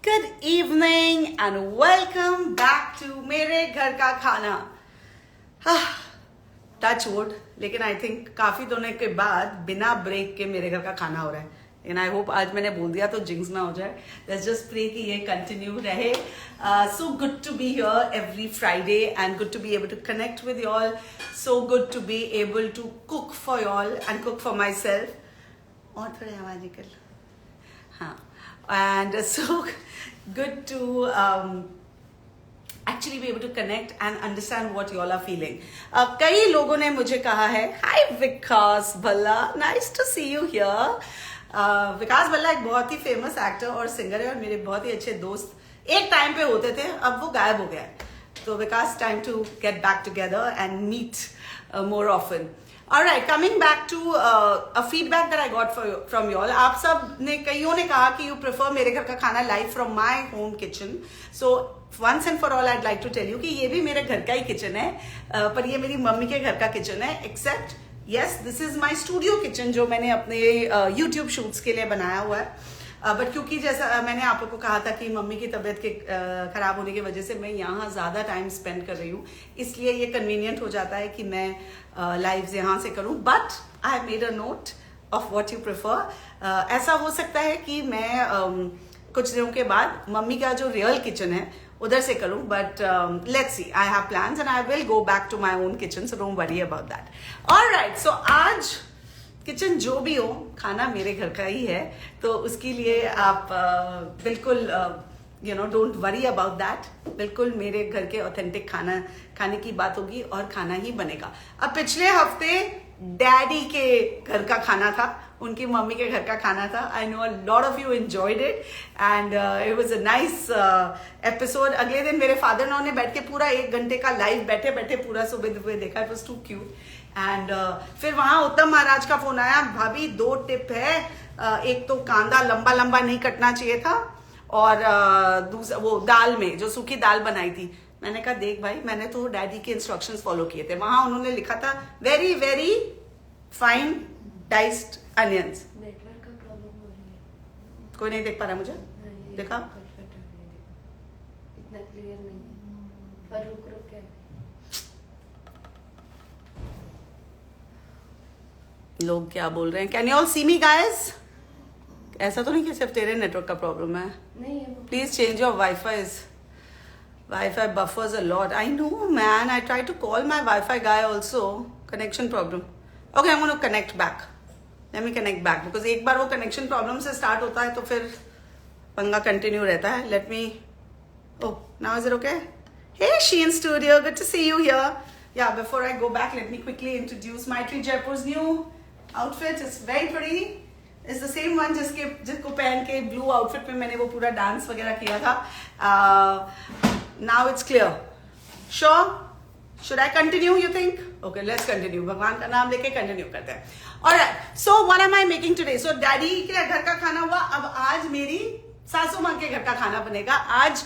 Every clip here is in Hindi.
Good evening and welcome back to मेरे घर का खाना. टच वुड, लेकिन आई थिंक काफी दिनों के बाद बिना ब्रेक के मेरे घर का खाना हो रहा है. एंड आई होप आज मैंने बोल दिया तो जिंक्स ना हो जाए. लेट्स जस्ट प्रे कि ये कंटिन्यू रहे. So good to be here every Friday and good to be able to connect with you all. So good to be able to cook for you all and cook for myself. और थोड़े आवाज निकल. हाँ. And so good to actually be able to connect and understand what you all are feeling. कई लोगों ने मुझे कहा है, Hi Vikas Bhalla, nice to see you here. विकास भल्ला एक बहुत ही फेमस एक्टर और सिंगर है और मेरे बहुत ही अच्छे दोस्त एक टाइम पे होते थे, अब वो गायब हो गया है. तो Vikas, time to get back together and meet more often. Alright, coming back to a feedback that I got from you all. आप सब ने कईयों ने कहा कि you prefer मेरे घर का खाना live from my home kitchen. So once and for all I'd like to tell you कि ये भी मेरे घर का ही किचन है, पर ये मेरी मम्मी के घर का किचन है. Except yes, this is my studio kitchen जो मैंने अपने YouTube shoots के लिए बनाया हुआ है. बट क्योंकि जैसा मैंने आप लोग को कहा था कि मम्मी की तबीयत के खराब होने की वजह से मैं यहाँ ज़्यादा टाइम स्पेंड कर रही हूँ, इसलिए ये कन्वीनियंट हो जाता है कि मैं लाइव्स यहाँ से करूँ. But I have made a note of what you prefer. ऐसा हो सकता है कि मैं कुछ दिनों के बाद मम्मी का जो रियल किचन है उधर से करूँ. But let's see, I have plans and I will go back to my own kitchen, so don't worry about that. Alright, so आज किचन जो भी हो, खाना मेरे घर का ही है, तो उसके लिए आप बिल्कुल डोंट वरी अबाउट दैट. बिल्कुल मेरे घर के ऑथेंटिक खाना खाने की बात होगी और खाना ही बनेगा. अब पिछले हफ्ते डैडी के घर का खाना था, उनकी मम्मी के घर का खाना था. I know a lot of you enjoyed it and it was a nice episode. अगले दिन मेरे फादर इन लॉ ने बैठ के पूरा 1 घंटे का लाइव बैठे बैठे पूरा सुबह दुबह देखा. It was too cute. And फिर वहां उत्तम महाराज का फोन आया, भाभी 2 टिप है. एक तो कांदा लंबा लंबा नहीं कटना चाहिए था, और दूसरा वो दाल में जो सूखी दाल बनाई थी, मैंने कहा देख भाई, मैंने तो डैडी के इंस्ट्रक्शंस फॉलो किए थे. वहां उन्होंने लिखा था very very fine diced onions. Network का प्रॉब्लम हो रही है. कोई नहीं देख पा रहा मुझे. देखा इतना क्लियर नहीं है, पर रुक रुक के लोग क्या बोल रहे हैं. Can you all see me guys? ऐसा तो नहीं कि सिर्फ तेरे नेटवर्क का प्रॉब्लम है. नहीं है. Please change your Wi-Fi buffers a lot. I know, man. I tried to call my Wi-Fi guy also. Connection problem. Okay, I'm going to connect back. Let me connect back because एक बार वो connection problem से start होता है तो फिर पंगा continue रहता है. Let me. Oh, now is it okay? Hey, Sheen Studio. Good to see you here. Yeah, before I go back, let me quickly introduce Maitri Jaipur's new outfit. It's very pretty. It's the same one जिसको पहन के blue outfit में मैंने वो पूरा dance वगैरह किया था. Now it's clear. Sure? Should I continue, you think? Okay, let's continue. भगवान का नाम लेके continue करते हैं. Alright, so what am I making today? So daddy के घर का खाना हुआ, अब आज मेरी सासू माँ के घर का खाना बनेगा. आज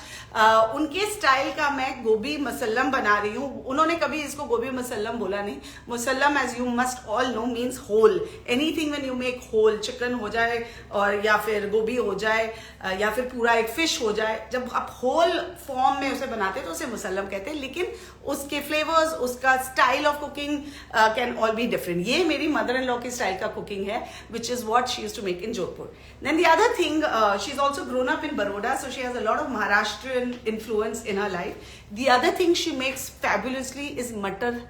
उनके स्टाइल का मैं गोभी मसल्लम बना रही हूँ. उन्होंने कभी इसको गोभी मसल्लम बोला नहीं. Musallam, as you must all know, means whole. Anything when you make whole, chicken हो जाए और या फिर गोभी हो जाए या फिर पूरा एक फिश हो जाए, जब आप होल फॉर्म में उसे बनाते हैं तो उसे मुसल्लम कहते हैं. लेकिन उसके फ्लेवर्स, उसका style of cooking can all be different. ये मेरी मदर इन लॉ की स्टाइल का कुकिंग है, which is what she used to make in Jodhpur. Then the other thing, she is also grown up in Baroda, so she has a lot of Maharashtrian influence in her life. The other thing she makes fabulously is मटर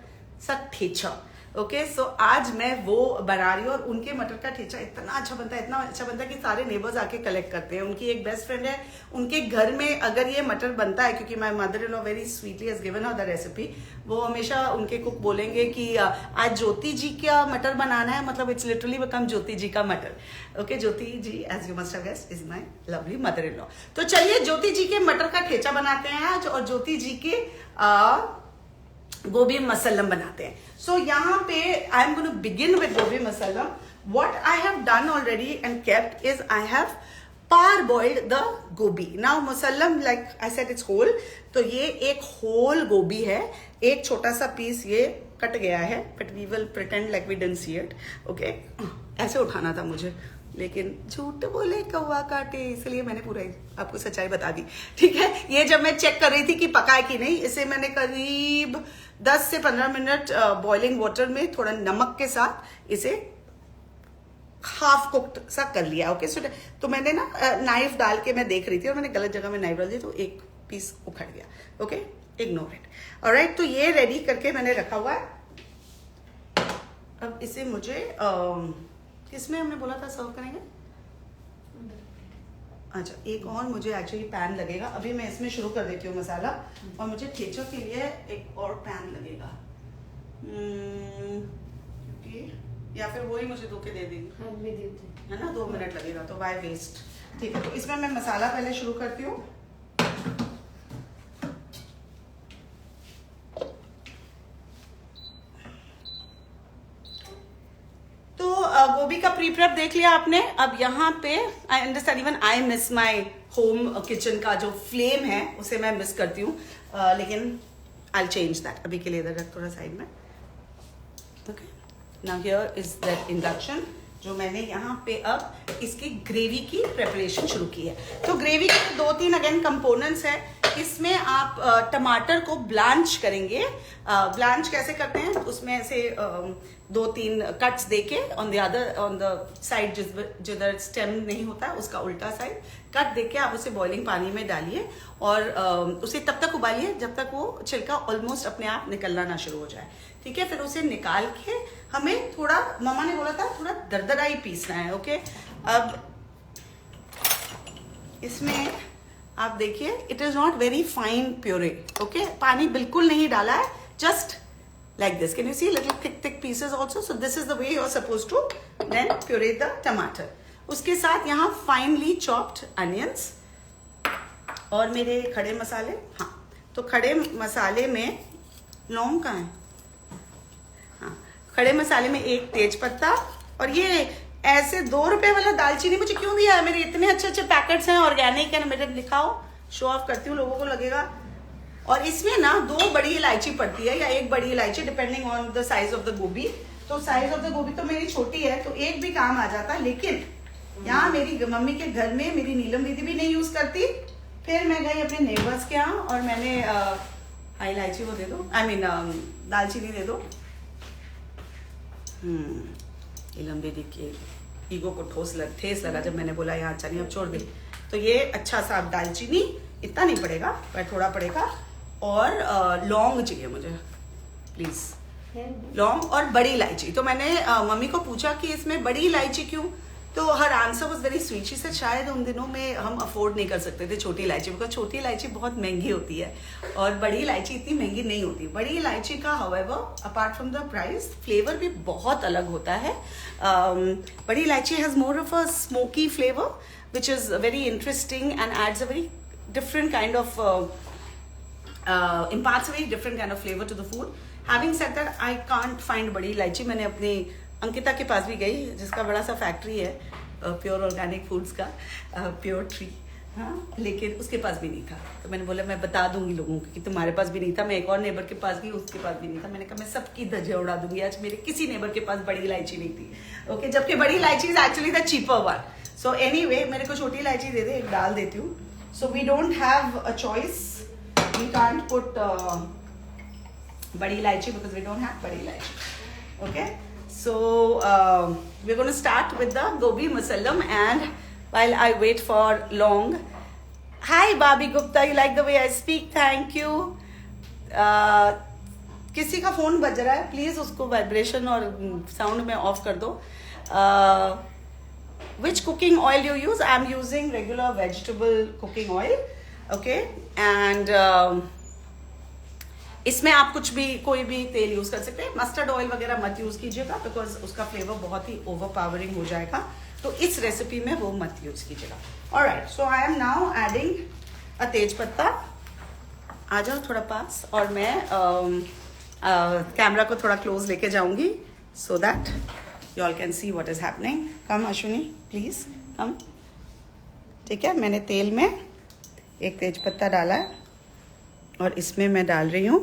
सा ठेचा. ओके, सो आज मैं वो बना रही हूँ और उनके मटर का ठेचा इतना अच्छा बनता है कि सारे नेबर्स आके कलेक्ट करते हैं. उनकी एक बेस्ट फ्रेंड है, उनके घर में अगर ये मटर बनता है, क्योंकि my mother in law very sweetly has given her the recipe, वो हमेशा उनके कुक बोलेंगे कि आज ज्योति जी का मटर बनाना है, मतलब it's literally become Jyoti ji का मटर. Okay, Jyoti ji, as you must have guessed, is my lovely mother in law. तो चलिए ज्योति जी के मटर का ठेचा बनाते हैं आज और ज्योति जी के गोभी मसल्लम बनाते हैं. सो यहाँ पे I am going to begin with gobi musallam. What I have done already and kept is I have parboiled the gobi. Now musallam, like I said, it's whole. तो ये एक whole गोभी है. एक छोटा सा पीस ये कट गया है, but we will pretend like we didn't see it. Okay, ऐसे उठाना था मुझे. लेकिन झूठ बोले कौवा काटे, इसलिए मैंने पूरा आपको सच्चाई बता दी। ठीक है, ये जब मैं चेक कर रही थी कि पका है कि नहीं, इसे मैंने करीब 10 से 15 मिनट बॉइलिंग वाटर में थोड़ा नमक के साथ इसे हाफ कुक्ड सा कर लिया। ओके, सो तो मैंने ना नाइफ डाल के मैं देख रही थी और मैंने गलत जगह में नाइफ डाल दी तो एक पीस उखड़ गया। Okay, ignore it. ऑलराइट, तो ये रेडी करके मैंने रखा हुआ है। अब इसे मुझे किसमें हमने बोला था सर्व करेंगे? अच्छा, एक और मुझे एक्चुअली पैन लगेगा। अभी मैं इसमें शुरू कर देती हूँ मसाला, और मुझे ठेचा के लिए एक और पैन लगेगा, क्योंकि या फिर वही मुझे धो के दे देगी, है ना? 2 मिनट लगेगा तो वाई वेस्ट। ठीक है, तो इसमें मैं मसाला पहले शुरू करती हूँ। गोभी का प्री प्रेप देख लिया आपने। अब यहाँ पे I understand, even I miss my home kitchen का जो फ्लेम है उसे मैं मिस करती हूँ, लेकिन आई चेंज दैट। अभी के लिए इधर रख थोड़ा साइड में। Okay, now here is that induction, जो मैंने यहाँ पे अब इसकी ग्रेवी की प्रेपरेशन शुरू की है। तो ग्रेवी के 2-3 अगेन कंपोनेंट्स है। इसमें आप टमाटर को ब्लांच करेंगे। ब्लांच कैसे करते हैं? उसमें ऐसे 2-3 कट्स देके ऑन द साइड जिधर स्टेम नहीं होता है उसका उल्टा साइड कट देके आप उसे बॉइलिंग पानी में डालिए और उसे तब तक उबालिए जब तक वो छिलका ऑलमोस्ट अपने आप निकलना ना शुरू हो जाए। ठीक है, फिर उसे निकाल के हमें थोड़ा, मामा ने बोला था थोड़ा दरदरा ही पीसना है। ओके, अब इसमें आप देखिए it is not very fine puree. Okay, पानी बिल्कुल नहीं डाला है, just like this. Can you see little thick pieces also? So this is the way you are supposed to then puree the tomato. उसके साथ यहाँ finely chopped onions और मेरे खड़े मसाले। हाँ, तो खड़े मसाले में लौंग कहाँ है? हाँ, खड़े मसाले में 1 तेज पत्ता, और ये ऐसे 2 रुपए वाला दालचीनी मुझे क्यों दिया है? मेरे इतने अच्छे पैकेट्स हैं ऑर्गेनिक है, मेरे दिखाओ, शो ऑफ करती हूँ, लोगों को लगेगा। और इसमें ना 2 बड़ी इलायची पड़ती है या 1 बड़ी इलायची depending on the size of the गोभी। तो साइज ऑफ द गोभी तो मेरी छोटी है तो 1 भी काम आ जाता, लेकिन यहाँ मेरी मम्मी के घर में मेरी नीलम दीदी भी नहीं यूज करती। फिर मैं गई अपने नेबर्स के यहाँ और मैंने इलायची वो दे दो, आई मीन दालचीनी दे दो। नीलम दीदी के ईगो को ठेस लगा जब मैंने बोला यहाँ अच्छा नहीं, अब छोड़ दे। तो ये अच्छा सा दालचीनी, इतना नहीं पड़ेगा पर थोड़ा पड़ेगा, और लौंग चाहिए मुझे प्लीज, लौंग और बड़ी इलायची। तो मैंने मम्मी को पूछा कि इसमें बड़ी इलायची क्यों, तो her answer was very sweet. She said शायद उन दिनों में हम अफोर्ड नहीं कर सकते थे छोटी इलायची, बिकॉज छोटी इलायची बहुत महंगी होती है और बड़ी इलायची इतनी महंगी नहीं होती। बड़ी इलायची का however apart from the price flavour भी बहुत अलग होता है। बड़ी इलायची has more of a smoky flavour which is very interesting and adds a very different kind of imparts a very different kind of flavor to the food. Having said that, I can't find बड़ी इलायची। मैंने अपनी अंकिता के पास भी गई जिसका बड़ा सा फैक्ट्री है प्योर ऑर्गेनिक फूड्स का, प्योर ट्री, हाँ, लेकिन उसके पास भी नहीं था। तो मैंने बोला मैं बता दूंगी लोगों को कि तुम्हारे पास भी नहीं था। मैं एक और नेबर के पास गई, उसके पास भी नहीं था। मैंने कहा मैं सबकी धज्जियां उड़ा दूंगी, आज मेरे किसी नेबर के पास बड़ी इलायची नहीं थी। ओके, जबकि बड़ी इलायची is actually the cheaper one. So anyway, मेरे को छोटी इलायची दे दे, एक डाल देती हूँ। So we don't have a choice. We can't put badi ilaichi because we don't have badi ilaichi. Okay. So we're going to start with the gobi masalam, and while I wait for long. Hi Babi Gupta, you like the way I speak? Thank you. किसी का फोन बज रहा है, प्लीज उसको वाइब्रेशन और साउंड में ऑफ कर दो। Which cooking oil you use? I'm using regular vegetable cooking oil, okay? And इसमें आप कुछ भी कोई भी तेल यूज कर सकते हैं। मस्टर्ड ऑयल वगैरह मत यूज कीजिएगा बिकॉज उसका फ्लेवर बहुत ही ओवरपावरिंग हो जाएगा, तो इस रेसिपी में वो मत यूज कीजिएगा। Alright, so I am now adding a tej patta. आ जाओ थोड़ा पास, और मैं कैमरा को थोड़ा क्लोज लेके जाऊंगी so that you all can see what is happening. Come Ashwini, please come. ठीक है, मैंने तेल में 1 तेज पत्ता डाला है और इसमें मैं डाल रही हूँ,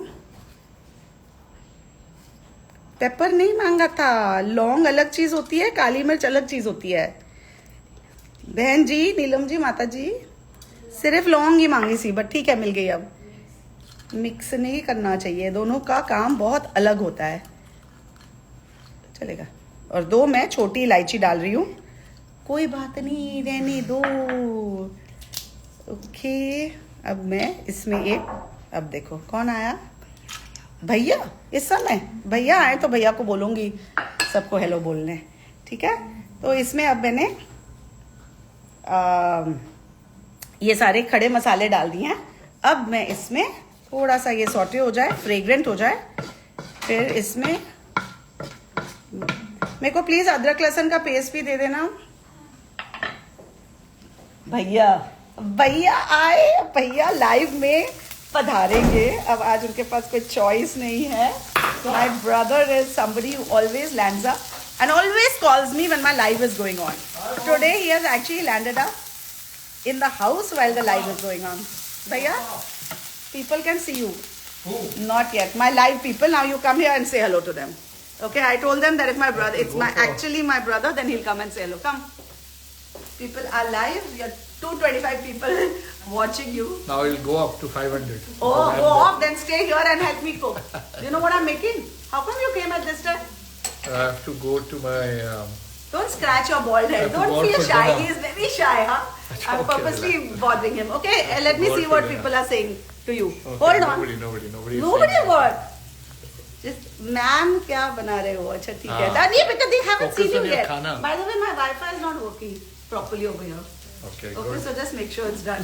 पेपर नहीं मांगा था, लौंग अलग चीज होती है, काली मिर्च अलग चीज होती है। बहन जी, नीलम जी, माता जी, सिर्फ लौंग ही मांगी सी, बट ठीक है मिल गई। अब मिक्स नहीं करना चाहिए, दोनों का काम बहुत अलग होता है। चलेगा। और 2 मैं छोटी इलायची डाल रही हूँ, कोई बात नहीं, रहने दो। ओके, अब मैं इसमें एक, अब देखो कौन आया, भैया। इस समय भैया आए तो भैया को बोलूंगी सबको हेलो बोलने, ठीक है। तो इसमें अब मैंने ये सारे खड़े मसाले डाल दिए हैं। अब मैं इसमें थोड़ा सा ये सॉटे हो जाए, फ्रेग्रेंट हो जाए, फिर इसमें मेरे को प्लीज अदरक लहसुन का पेस्ट भी दे देना। भैया भैया आए, भैया लाइव में पधारेंगे। अब आज उनके पास कोई चॉइस नहीं है। My brother is somebody who always lands up and always calls me when my live is going on. Today he has actually landed up in the house while the live is going on. Bhaiya, people can see you. Who? Not yet. My live people. Now you come here and say hello to them. Okay, I told them that if my brother, it's my actually my brother, then he'll come and say hello. Come. People are live. We are 225 people watching you. Now it'll go up to 500. Oh, go off, then stay here and help me cook. You know what I'm making? How come you came at this time? I have to go to my. Don't scratch your bald head. I have to Don't go out feel for shy. dinner. He is very shy, huh? I'm Okay, purposely relax. bothering him. Okay, let me Go out see for what dinner. people are saying to you. Okay, Hold on. Nobody. Nobody saying what? Just ma'am, क्या बना रहे हो? अच्छा ठीक है. हाँ. नहीं, because they haven't Focus seen you on your yet. खाना. By the way, my Wi-Fi is not working properly over here. Okay, Okay, good. so just make sure it's done.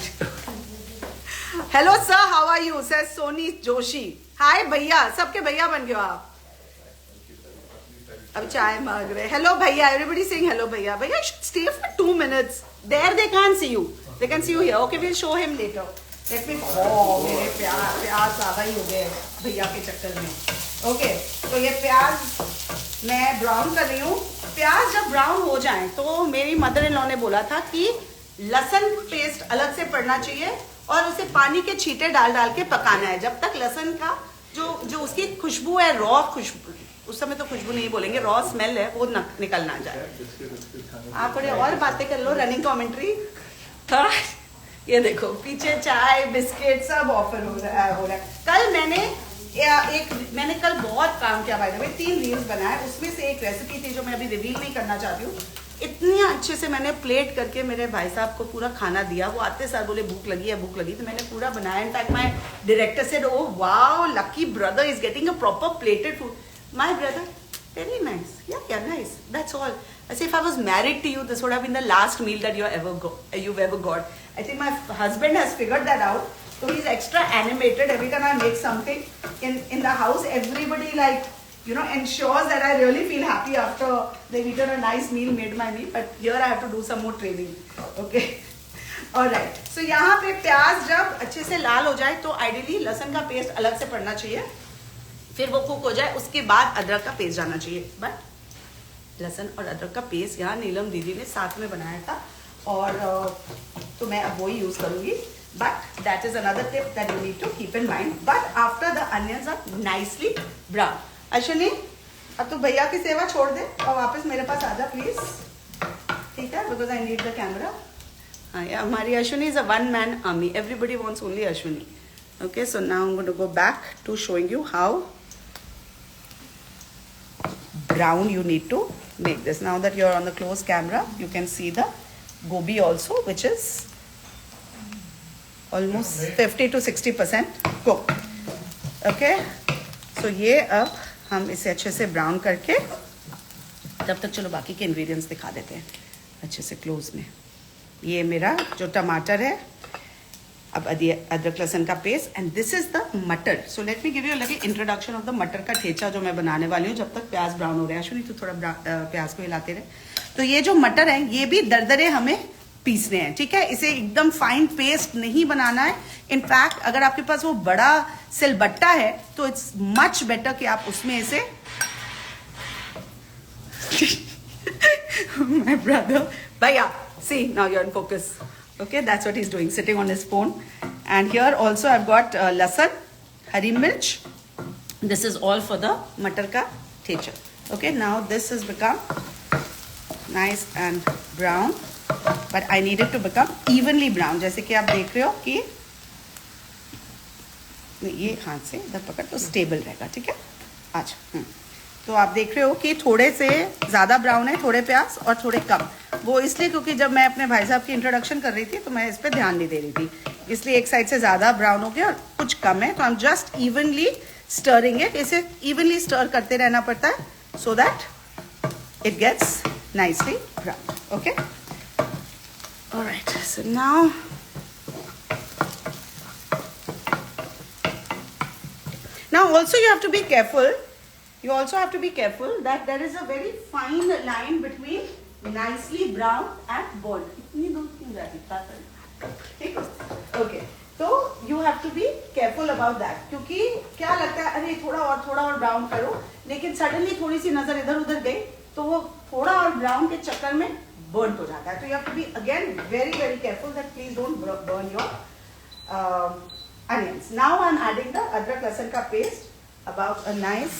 Hello sir, how are you? Says Soni Joshi. Hi भैया, सबके भैया बन गए हो आप. अब चाय मांग रहे. Hello भैया, everybody saying hello भैया. भैया should stay for 2 minutes. There they can't see you. They can see you here. Okay, we'll show him later. Let me. Oh, मेरे प्याज ज़्यादा ही हो गए भैया के चक्कर में. Okay, तो ये प्याज मैं ब्राउन कर रही हूँ. प्याज जब ब्राउन हो जाए तो मेरी मदर इन लॉ ने बोला था कि लहसुन पेस्ट अलग से पड़ना चाहिए और उसे पानी के छींटे डाल डाल के पकाना है जब तक लहसुन का जो उसकी खुशबू है, रॉ खुशबू, उस समय तो खुशबू नहीं बोलेंगे, रॉ स्मेल है, वो निकल ना जाए. आप थोड़े और बातें कर लो. Running commentary. ये देखो पीछे चाय बिस्किट सब ऑफर हो रहा है. कल मैंने कल बहुत काम किया. भाई मैं 3 रील्स बनाए, उसमें से एक रेसिपी थी जो मैं अभी रिवील नहीं करना चाहती हूँ. इतनी अच्छे से मैंने प्लेट करके मेरे भाई साहब को पूरा खाना दिया. वो आते सार बोले भूख लगी, तो मैंने पूरा बनाया. In fact my director said, oh wow, lucky brother is getting a proper plated food. My brother, very nice. Yeah, nice. That's all. I say if I was married to you, this would have been the last meal that you've ever got. I think my husband has figured that out. So he's extra animated. Every time I make something in the house, everybody ensures that I really feel happy after they've eaten a nice meal made by me. But here I have to do some more training. Okay. Alright. So यहाँ पे प्याज जब अच्छे से लाल हो जाए तो आइडियली लहसुन का पेस्ट अलग से पड़ना चाहिए. फिर वो कुक हो जाए, उसके बाद अदरक का पेस्ट जाना चाहिए. बट लहसुन और अदरक का पेस्ट यहाँ नीलम दीदी ने साथ में बनाया था और तो मैं अब वही यूज करूंगी. But that is another tip that you need to keep in mind. But after the onions are nicely brown. Ashwini, अब तो भैया की सेवा छोड़ दे और वापस मेरे पास आ जा प्लीज. ठीक है, because I need the camera. हाँ, हमारी Ashwini is a one man army. Everybody wants only Ashwini. Okay, so now I'm going to go back to showing you how brown you need to make this. Now that you're on the close camera, you can see the gobi also, which is almost 50 to 60% cooked. Okay, so ये अब हम इसे अच्छे से ब्राउन करके तब तक चलो बाकी के इंग्रेडिएंट्स दिखा देते हैं अच्छे से क्लोज में. ये मेरा जो टमाटर है, अब अदरक लहसुन का paste, and this is the matar. So let me give you little introduction of the मटर का ठेचा जो मैं बनाने वाली हूँ जब तक प्याज ब्राउन हो रहा है. अश्विनी तो थोड़ा प्याज को हिलाते रहे. तो ये जो मटर है ये भी दरदरे हमें पीसने हैं. ठीक है, इसे एकदम फाइन पेस्ट नहीं बनाना है. इनफैक्ट अगर आपके पास वो बड़ा सिलबट्टा है तो इट्स मच बेटर कि आप उसमें इसे my brother, Bhaiya, see now you're in focus. Okay, that's what he's doing, sitting on his phone. And here also I've got lasan, hari mirch. This is all for the matar ka thecha. Okay, now this has become nice and brown. But I need it to become evenly brown. जैसे कि आप देख रहे हो कि ये हाथ से इधर पकड़ तो स्टेबल रहेगा. ठीक है. अच्छा. तो आप देख रहे हो कि थोड़े से ज़्यादा ब्राउन है, थोड़े प्याज और थोड़े कम. वो इसलिए क्योंकि जब मैं अपने भाई साहब की इंट्रोडक्शन कर रही थी तो मैं इस पर ध्यान नहीं दे रही थी, इसलिए एक साइड से ज़्यादा ब्राउन हो गया और कुछ कम है. तो I am just evenly stirring it. इसे इवनली स्टर करते रहना पड़ता है so that it gets nicely brown. Okay. Alright. So now also you have to be careful. You also have to be careful that there is a very fine line between nicely brown and burnt. इतनी दूर क्यों जा रही? ठीक है. Okay. तो you have to be careful about that. क्योंकि क्या लगता है अरे थोड़ा और ब्राउन करो, लेकिन सडनली थोड़ी सी नजर इधर उधर गई तो वो थोड़ा और ब्राउन के चक्कर में burnt हो जाता है. तो you have to be again very very careful that please don't burn your onions. Now I'm adding the adrak lasan ka paste, about a nice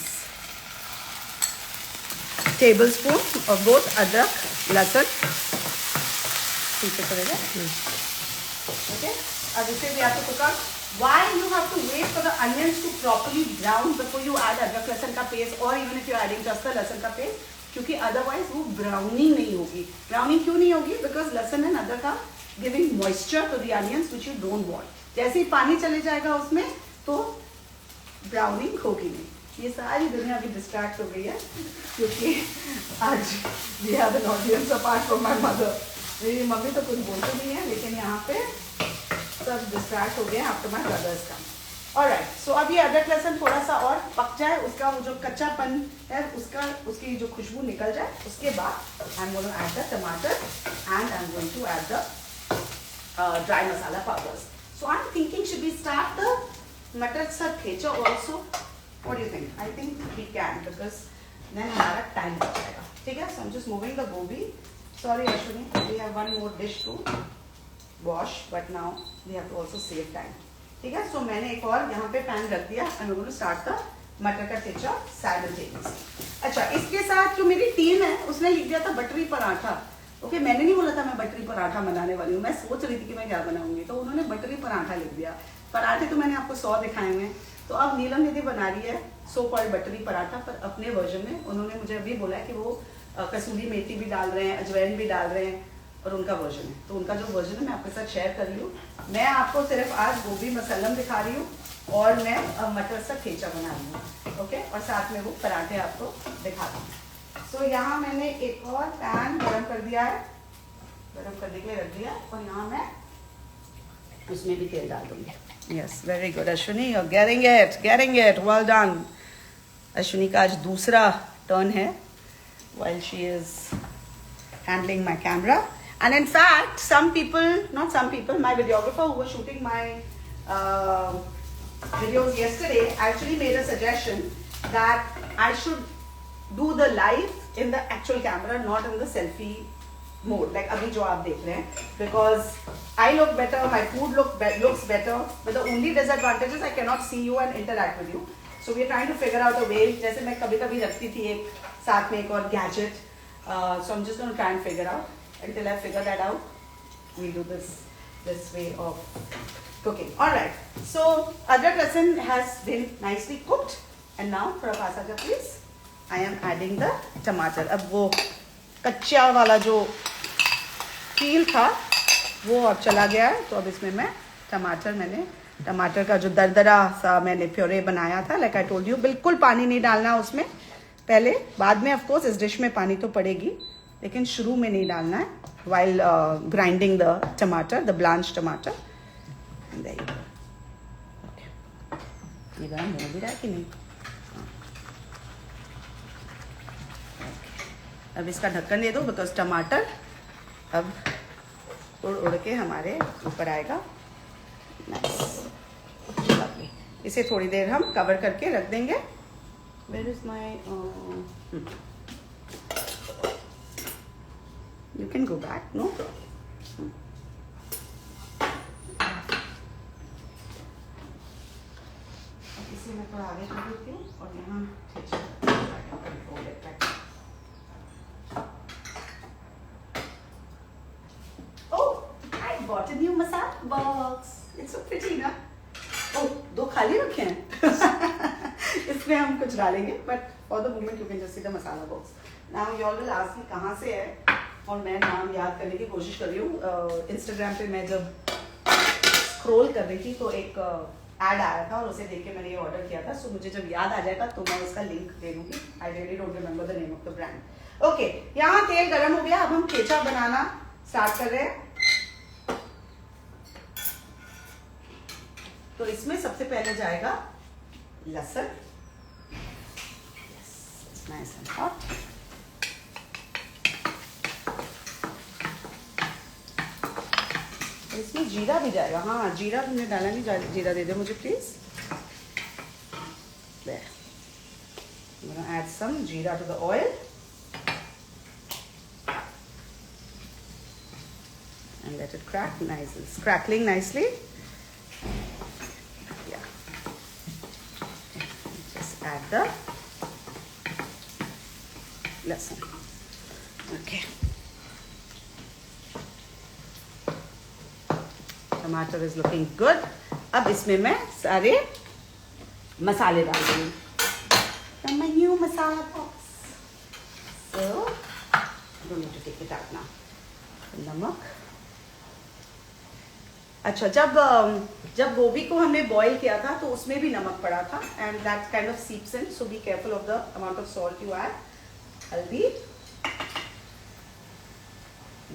tablespoon of both adrak lasan. Okay. As I say, we have to cook up. Why you have to wait for the onions to properly brown before you add adrak lasan ka paste, or even if you are adding just the lasan ka paste, क्योंकि otherwise वो browning नहीं होगी. Browning क्यों नहीं होगी? Because lasan and adrak are giving moisture to the onions which you don't want. जैसे ही पानी चले जाएगा उसमें तो ब्राउनिंग होगी नहीं. ये सारी दुनिया अभी डिस्ट्रैक्ट हो गई है क्योंकि आज we have an audience apart from my mother. मेरी मम्मी तो कुछ बोलती नहीं है, लेकिन यहाँ पे सब डिस्ट्रैक्ट हो गए आफ्टर माय ब्रदर्स का. ऑलराइट. सो अब ये अदरक लहसुन थोड़ा सा और पक जाए, उसका वो जो कच्चापन है उसकी जो खुशबू निकल जाए, उसके बाद I am going to add the tamatar and I am going to add the dry masala powders. So I'm thinking, should we start the मटर सा thecha also? What do you think? I think we can because then हमारा time बच जाएगा. ठीक है. So I'm just moving the gobi. Sorry Ashwini, we have one more dish to wash, but now we have to also save time. ठीक है. So मैंने एक और यहाँ पे पैन रख दिया. I'm going to start the मटर का ठेचा simultaneously. अच्छा, इसके साथ जो मेरी टीम है उसने लिख दिया था बटरी पराठा. ओके. मैंने नहीं बोला था मैं बटरी पराठा बनाने वाली हूँ. मैं सोच रही थी कि मैं क्या बनाऊंगी, तो उन्होंने बटरी पराठा लिख दिया. पराठे तो मैंने आपको 100 दिखाए हुए हैं. तो अब नीलम दीदी बना रही है सो कॉल्ड बटरी पराठा, पर अपने वर्जन में. उन्होंने मुझे अभी बोला है कि वो कसूरी मेथी भी डाल रहे हैं, अजवाइन भी डाल रहे हैं, और उनका वर्जन है. तो उनका जो वर्जन है मैं आपके साथ शेयर कर रही हूँ. मैं आपको सिर्फ आज गोभी मसलम दिखा रही हूँ और मैं मटर सा ठेचा बना रही हूँ. ओके. और साथ में वो पराठे आपको दिखा दूँ. सो यहाँ मैंने एक और पैन गर्म कर दिया है, गर्म करने के लिए रख दिया, और यहाँ मैं उसमें भी तेल डाल दूंगी. Yes, very good Ashwini, you are getting it, well done. Ashwini का आज दूसरा टर्न है while she is handling my camera. And in fact, my videographer who was shooting my videos yesterday actually made a suggestion that I should do the live in the actual camera, not in the selfie mode, like अभी जो आप देख रहे हैं, because I look better, my food looks better, but the only disadvantage is I cannot see you and interact with you. So we are trying to figure out a way. जैसे मैं कभी रखती थी एक साथ में एक और gadget, so I'm just going to try and figure out. Until I figure that out, we'll do this way of cooking. All right. So adrak lasan has been nicely cooked, and now थोड़ा पास आजा please. I am adding the टमाटर. अब वो कच्चा वाला जो फील था वो अब चला गया है. तो अब इसमें मैं टमाटर का जो दरदरा सा मैंने प्योरे बनाया था, लाइक आई टोल्ड यू, बिल्कुल पानी नहीं डालना उसमें पहले. बाद में ऑफ कोर्स इस डिश में पानी तो पड़ेगी, लेकिन शुरू में नहीं डालना है. while grinding the tomato, the blanched tomato. And there you go. Okay. ये गरम हो भी रहा है कि नहीं? अब इसका ढक्कन दे दो, बिकॉज टमाटर अब उड़ के हमारे ऊपर आएगा. नाइस. इसे थोड़ी देर हम कवर करके रख देंगे. Where is my you can go back, no problem. इसे मैं थोड़ा आगे कर देती हूँ और यहाँ bought a new masala box. It's so pretty, ना? Oh, 2 खाली रखे हैं. इसमें हम कुछ डालेंगे, but for the moment you can just see the masala box. Now you all will ask me कहाँ से है, और मैं नाम याद करने की कोशिश कर रही हूँ. Instagram पे मैं जब स्क्रॉल कर रही थी तो एक ऐड आया था और उसे देख के मैंने ये ऑर्डर किया था. सो मुझे जब याद आ जाएगा तो मैं उसका लिंक दे दूंगी. I really don't remember the name of the brand. Okay, यहाँ तेल गरम हो गया. अब हम केचप बनाना स्टार्ट कर रहे हैं. तो इसमें सबसे पहले जाएगा लहसुन. Nice and hot. इसमें जीरा भी जाएगा. हाँ, जीरा तुमने डाला नहीं. जीरा दे दो मुझे please. There. I'm gonna add some jeera to the oil. And let it crack nicely. It's crackling nicely. Yeah. Just add the lasan. Okay. टमाटर इज लुकिंग गुड. अब इसमें मैं सारे मसाले डाल दूंगी. From my new masala box. So, I don't need to take it out now. नमक. अच्छा, जब गोभी को हमने बॉईल किया था तो उसमें भी नमक पड़ा था. And that kind of seeps in. So be careful of the amount of salt you add. हल्दी,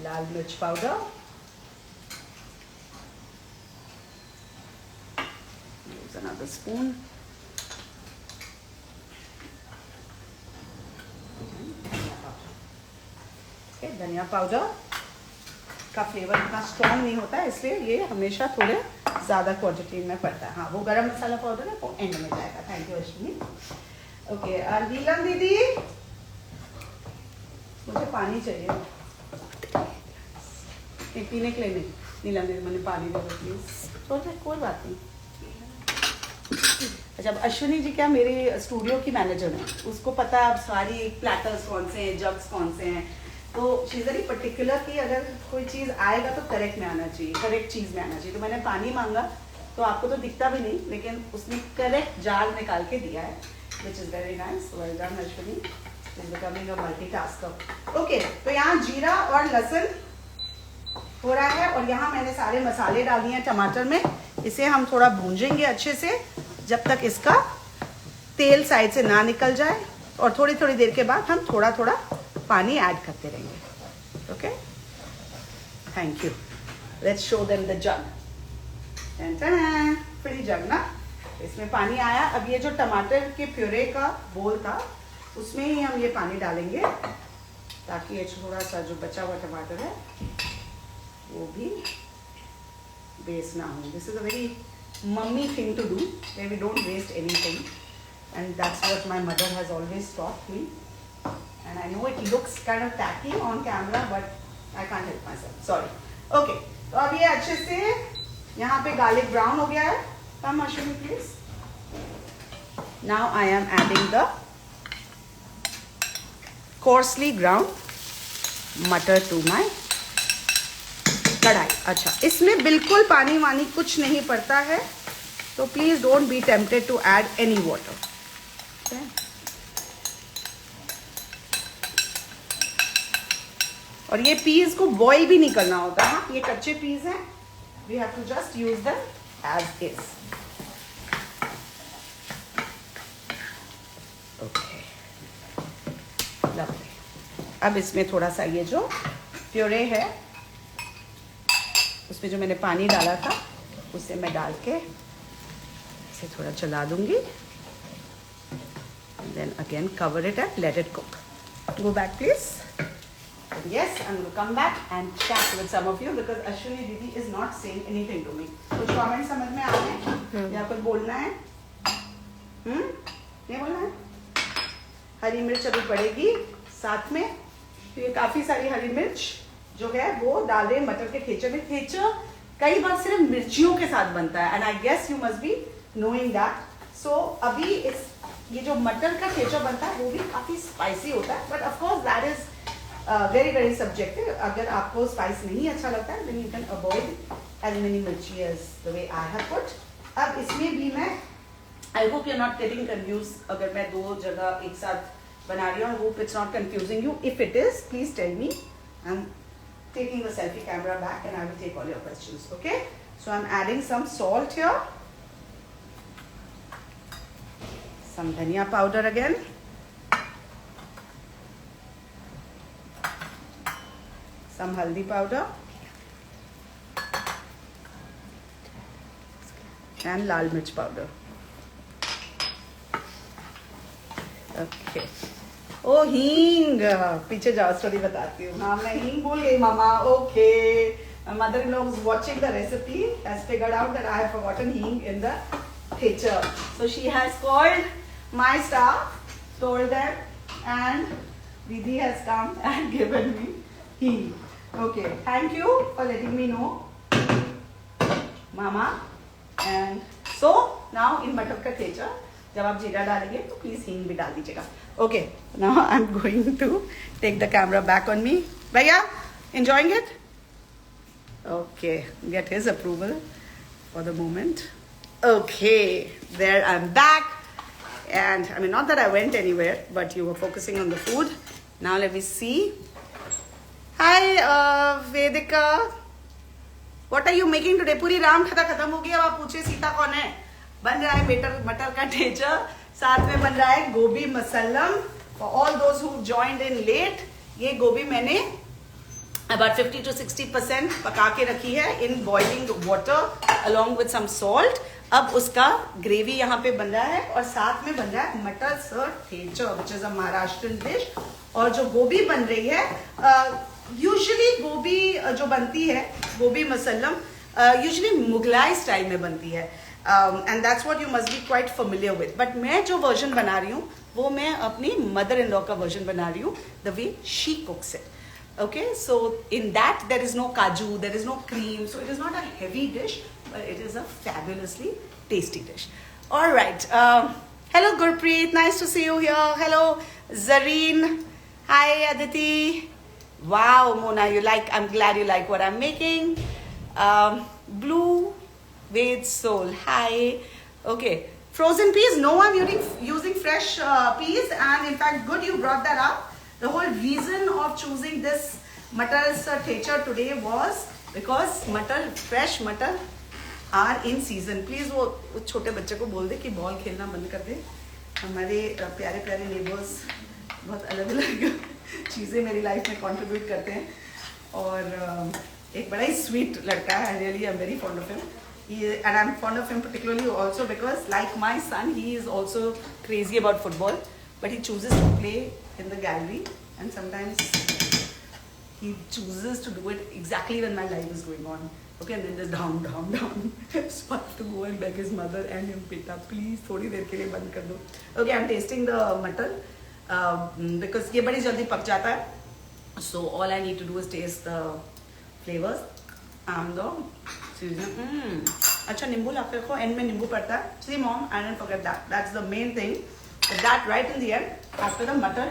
लाल मिर्च पाउडर, another spoon. Okay, धनिया पाउडर का फ्लेवर इतना स्ट्रॉन्ग नहीं होता है, इसलिए ये हमेशा थोड़े ज़्यादा क्वांटिटी में पड़ता है. हाँ, वो गरम मसाला पाउडर है वो एंड में जाएगा. Thank you Ashwini. ओके, नीलम दीदी मुझे पानी चाहिए. पीने के लिए नहीं. नीलम दीदी मैंने पानी दे दो प्लीज. कोई बात नहीं. अच्छा, अश्विनी जी क्या मेरे स्टूडियो की मैनेजर है. उसको पता है अब सारी प्लेटर्स कौन से हैं, जग्स कौन से हैं. तो शी इज वेरी पर्टिकुलर कि अगर कोई चीज़ आएगा तो करेक्ट में आना चाहिए, करेक्ट चीज़ में आना चाहिए. तो मैंने पानी मांगा तो आपको तो दिखता भी नहीं, लेकिन उसने करेक्ट जार निकाल के दिया है, which is very nice. Well done Ashwini. Is becoming a multitasker. Okay, तो यहाँ जीरा और लहसुन हो रहा है और यहाँ मैंने सारे मसाले डाल दिए हैं टमाटर में. इसे हम थोड़ा भूंजेंगे अच्छे से जब तक इसका तेल साइड से ना निकल जाए, और थोड़ी थोड़ी देर के बाद हम थोड़ा थोड़ा पानी ऐड करते रहेंगे. Okay, thank you. Let's show them the jug. Free jug ना. इसमें पानी आया. अब ये जो टमाटर के प्यूरे का बोल था उसमें ही हम ये पानी डालेंगे ताकि ये थोड़ा सा जो बचा हुआ टमाटर है वो भी वेस्ट ना हो. This is a very mummy thing to do, where we don't waste anything, and that's what my mother has always taught me. And I know it looks kind of tacky on camera, but I can't help myself. Sorry. Okay. तो अब ये अच्छे से यहाँ पे garlic brown हो गया है. Come Ashwini please. Now I am adding the coarsely ground मटर to my कढ़ाई. अच्छा, इसमें बिल्कुल पानी वानी कुछ नहीं पड़ता है, तो please don't be tempted to add any water. और ये पीस को बॉईल भी नहीं करना होता है. हाँ, ये कच्चे पीस हैं. We have to just use them as is. Okay, lovely. अब इसमें थोड़ा सा ये जो प्योरे है उसमें जो मैंने पानी डाला था उसे मैं डाल के इसे थोड़ा चला दूंगी. Then again cover it and let it cook. Go back please. Yes, I will come back and chat with some of you because Ashwini didi is not saying anything to me. कुछ कमेंट समझ में आ रहे या कुछ बोलना है? नहीं बोलना है? हरी मिर्च अभी पड़ेगी साथ में, तो ये काफी सारी हरी मिर्च जो है वो डाले मटर के ठेचे में. ठेचा कई बार सिर्फ मिर्चियों के साथ बनता है, and I guess you must be knowing that. So अभी ये जो मटर का ठेचा बनता है वो भी काफी स्पाइसी होता है, but of course that is very very subjective. अगर आपको स्पाइस नहीं अच्छा लगता है then you can avoid as many mirchi as the way I have put. अब इसमें भी मैं I hope you're not getting confused अगर मैं दो जगह एक साथ बना रही हूँ. I hope it's not confusing you. If it is, please tell me. I'm taking the selfie camera back and I will take all your questions. Okay? So I'm adding some salt here. Some dhania powder again. Some haldi powder. And lal mirch powder. Okay. ओ हींग. पीछे जाओ स्टोरी बताती हूँ. हाँ मैं हींग भूल गई मामा. Okay. My mother-in-law was watching the recipe, has figured out that I have forgotten hing in the thecher. So she has called my staff, told them, and Didi has come and given me hing. Okay, thank you for letting me know, Mama. And so now in मटर का thecher, जब आप जीरा डालेंगे तो प्लीज हींग भी डाल दीजिएगा. Okay, now I'm going to take the camera back on me. भैया, enjoying it? Okay, get his approval for the moment. Okay, there I'm back. And I mean, not that I went anywhere, but you were focusing on the food. Now let me see. Hi, Vedika. What are you making today? पूरी राम कथा खत्म हो गई. अब आप पूछे सीता कौन है? बन रहा है मटर का ठेचा. साथ में बन रहा है गोभी मसल्लम. For all those who joined in late, ये गोभी मैंने about 50 to 60% पका के रखी है in boiling water along with some salt. अब उसका ग्रेवी यहाँ पे बन रहा है और साथ में बन रहा है मटर sir thecha which is a Maharashtrian dish. और जो गोभी बन रही है यूजुअली गोभी जो बनती है गोभी मसल्लम यूजुअली मुगलाई स्टाइल में बनती है. And that's what you must B quite familiar with. But मैं जो वर्जन बना रही हूँ वो मैं अपनी मदर इन लॉ का वर्जन बना रही हूँ the way she कुक्स it. Okay, so in that there is no kaju, there is no cream, so it is not a heavy dish, but it is a fabulously tasty dish. All right. Hello Gurpreet, nice to see you here. Hello Zareen. Hi Aditi. Wow, Mona, I'm glad you like what I'm making. Blue Ved Soul. Hi. Okay. Frozen peas. No, I'm using fresh peas, and in fact, good you brought that up. The whole reason of choosing this matar thecher today was because fresh matar are in season. Please वो छोटे बच्चे को बोल दे कि बॉल खेलना बंद कर दे. हमारे प्यारे प्यारे नेबर्स बहुत अलग अलग चीज़ें मेरी लाइफ में कंट्रीब्यूट करते हैं और एक बड़ा ही स्वीट लड़का है. Really I am very fond of him. And I'm fond of him particularly also because like my son, he is also crazy about football, but he chooses to play in the gallery, and sometimes he chooses to do it exactly when my life is going on. Okay, and then just down. So I have to go and beg his mother and him, Peta, please, थोड़ी देर के लिए बंद कर दो. Okay, I'm tasting the mutton because ये बड़ी जल्दी पक जाता है. So all I need to do is taste the flavors and the seasoning. अच्छा नींबू ला के रखो. एंड में नींबू पड़ता है. See mom, I didn't forget that. That's the main thing. But that right in the end, after the mutton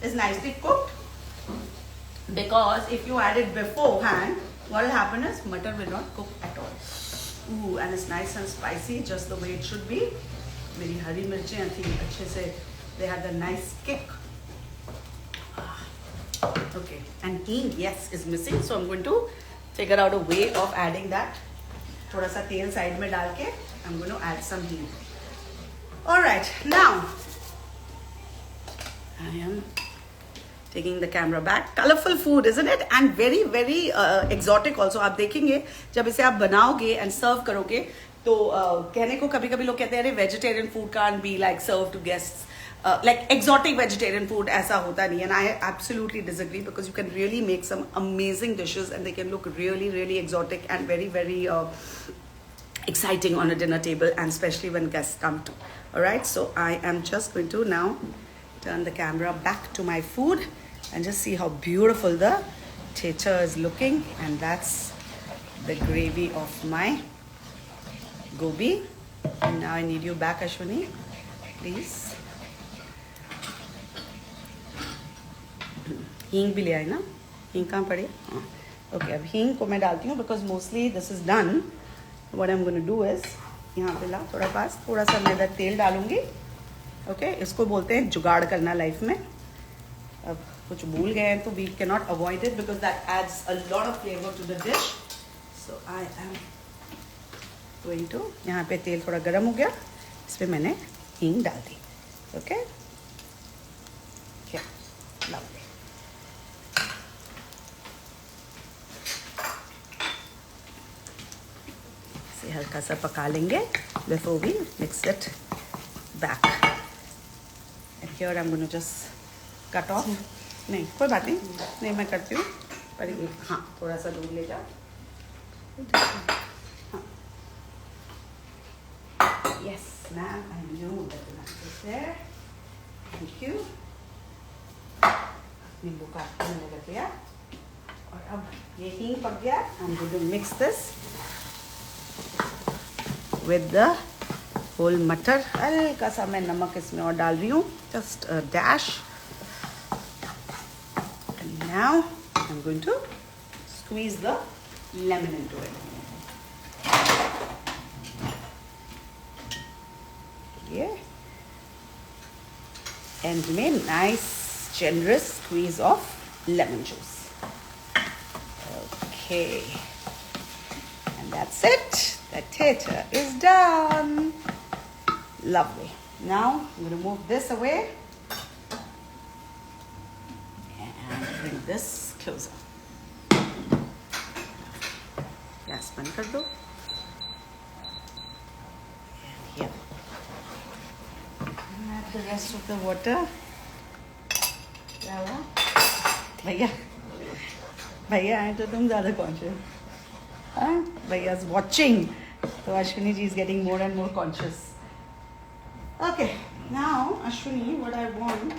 is nicely cooked, because if you add it beforehand, what will happen is mutton will not cook at all. Ooh, and it's nice and spicy, just the way it should be. मेरी हरी मिर्चें I think अच्छे से they had the nice kick. Okay, and hing yes is missing, so I'm going to figure out a way of adding that. थोड़ा सा तेल साइड में डाल के I'm going to add some hing. All right, now I am taking the camera back. Colorful food, isn't it? And very very exotic also. आप देखेंगे जब इसे आप बनाओगे and serve करोगे तो कहने को कभी कभी लोग कहते हैं अरे vegetarian food can't be like served to guests. Like exotic vegetarian food ऐसा होता नहीं है. And I absolutely disagree because you can really make some amazing dishes and they can look really really exotic and very very exciting on a dinner table, and especially when guests come to. All right, so I am just going to now turn the camera back to my food and just see how beautiful the thecher is looking. And that's the gravy of my gobi. And now I need you back, Ashwini, please. हींग भी ले आई ना, हींग कहाँ पड़ी? हाँ ओके, अब हींग को मैं डालती हूँ because mostly this is done. What I am going to do is, यहाँ पे ला थोड़ा पास, थोड़ा सा मैं इधर तेल डालूंगी. ओके इसको बोलते हैं जुगाड़ करना लाइफ में. अब कुछ भूल गए हैं तो we can not avoid it because that adds a lot of flavour to the dish. So I am going to, यहाँ पे तेल थोड़ा गर्म हो गया, इस पर मैंने हींग डाल दी. Okay lovely. इसे हल्का सा पका लेंगे before we mix it back. And here I am going to just cut off. नहीं कोई बात नहीं, नहीं मैं करती हूँ पर हाँ थोड़ा सा दूर ले जाओ. हाँ yes ma'am, I know that. Thank you. नींबू काट के मैंने रख लिया और अब ये हींग पक गया. I am going to mix this with the whole मटर. हल्का सा मैं नमक इसमें और डाल रही हूँ, just a dash. And now I am going to squeeze the lemon into it. ये एंड में nice generous squeeze of lemon juice. Okay, and that's it. The tater is done. Lovely. Now I'm going to move this away and bring this closer. Gas band kar do. And here. And add the rest of the water. क्या हुआ भैया? भैया आए तो तुम ज़्यादा कॉन्शियस. हाँ भैया इज वॉचिंग, तो Ashwini ji is getting more and more conscious. Okay now Ashwini, what I want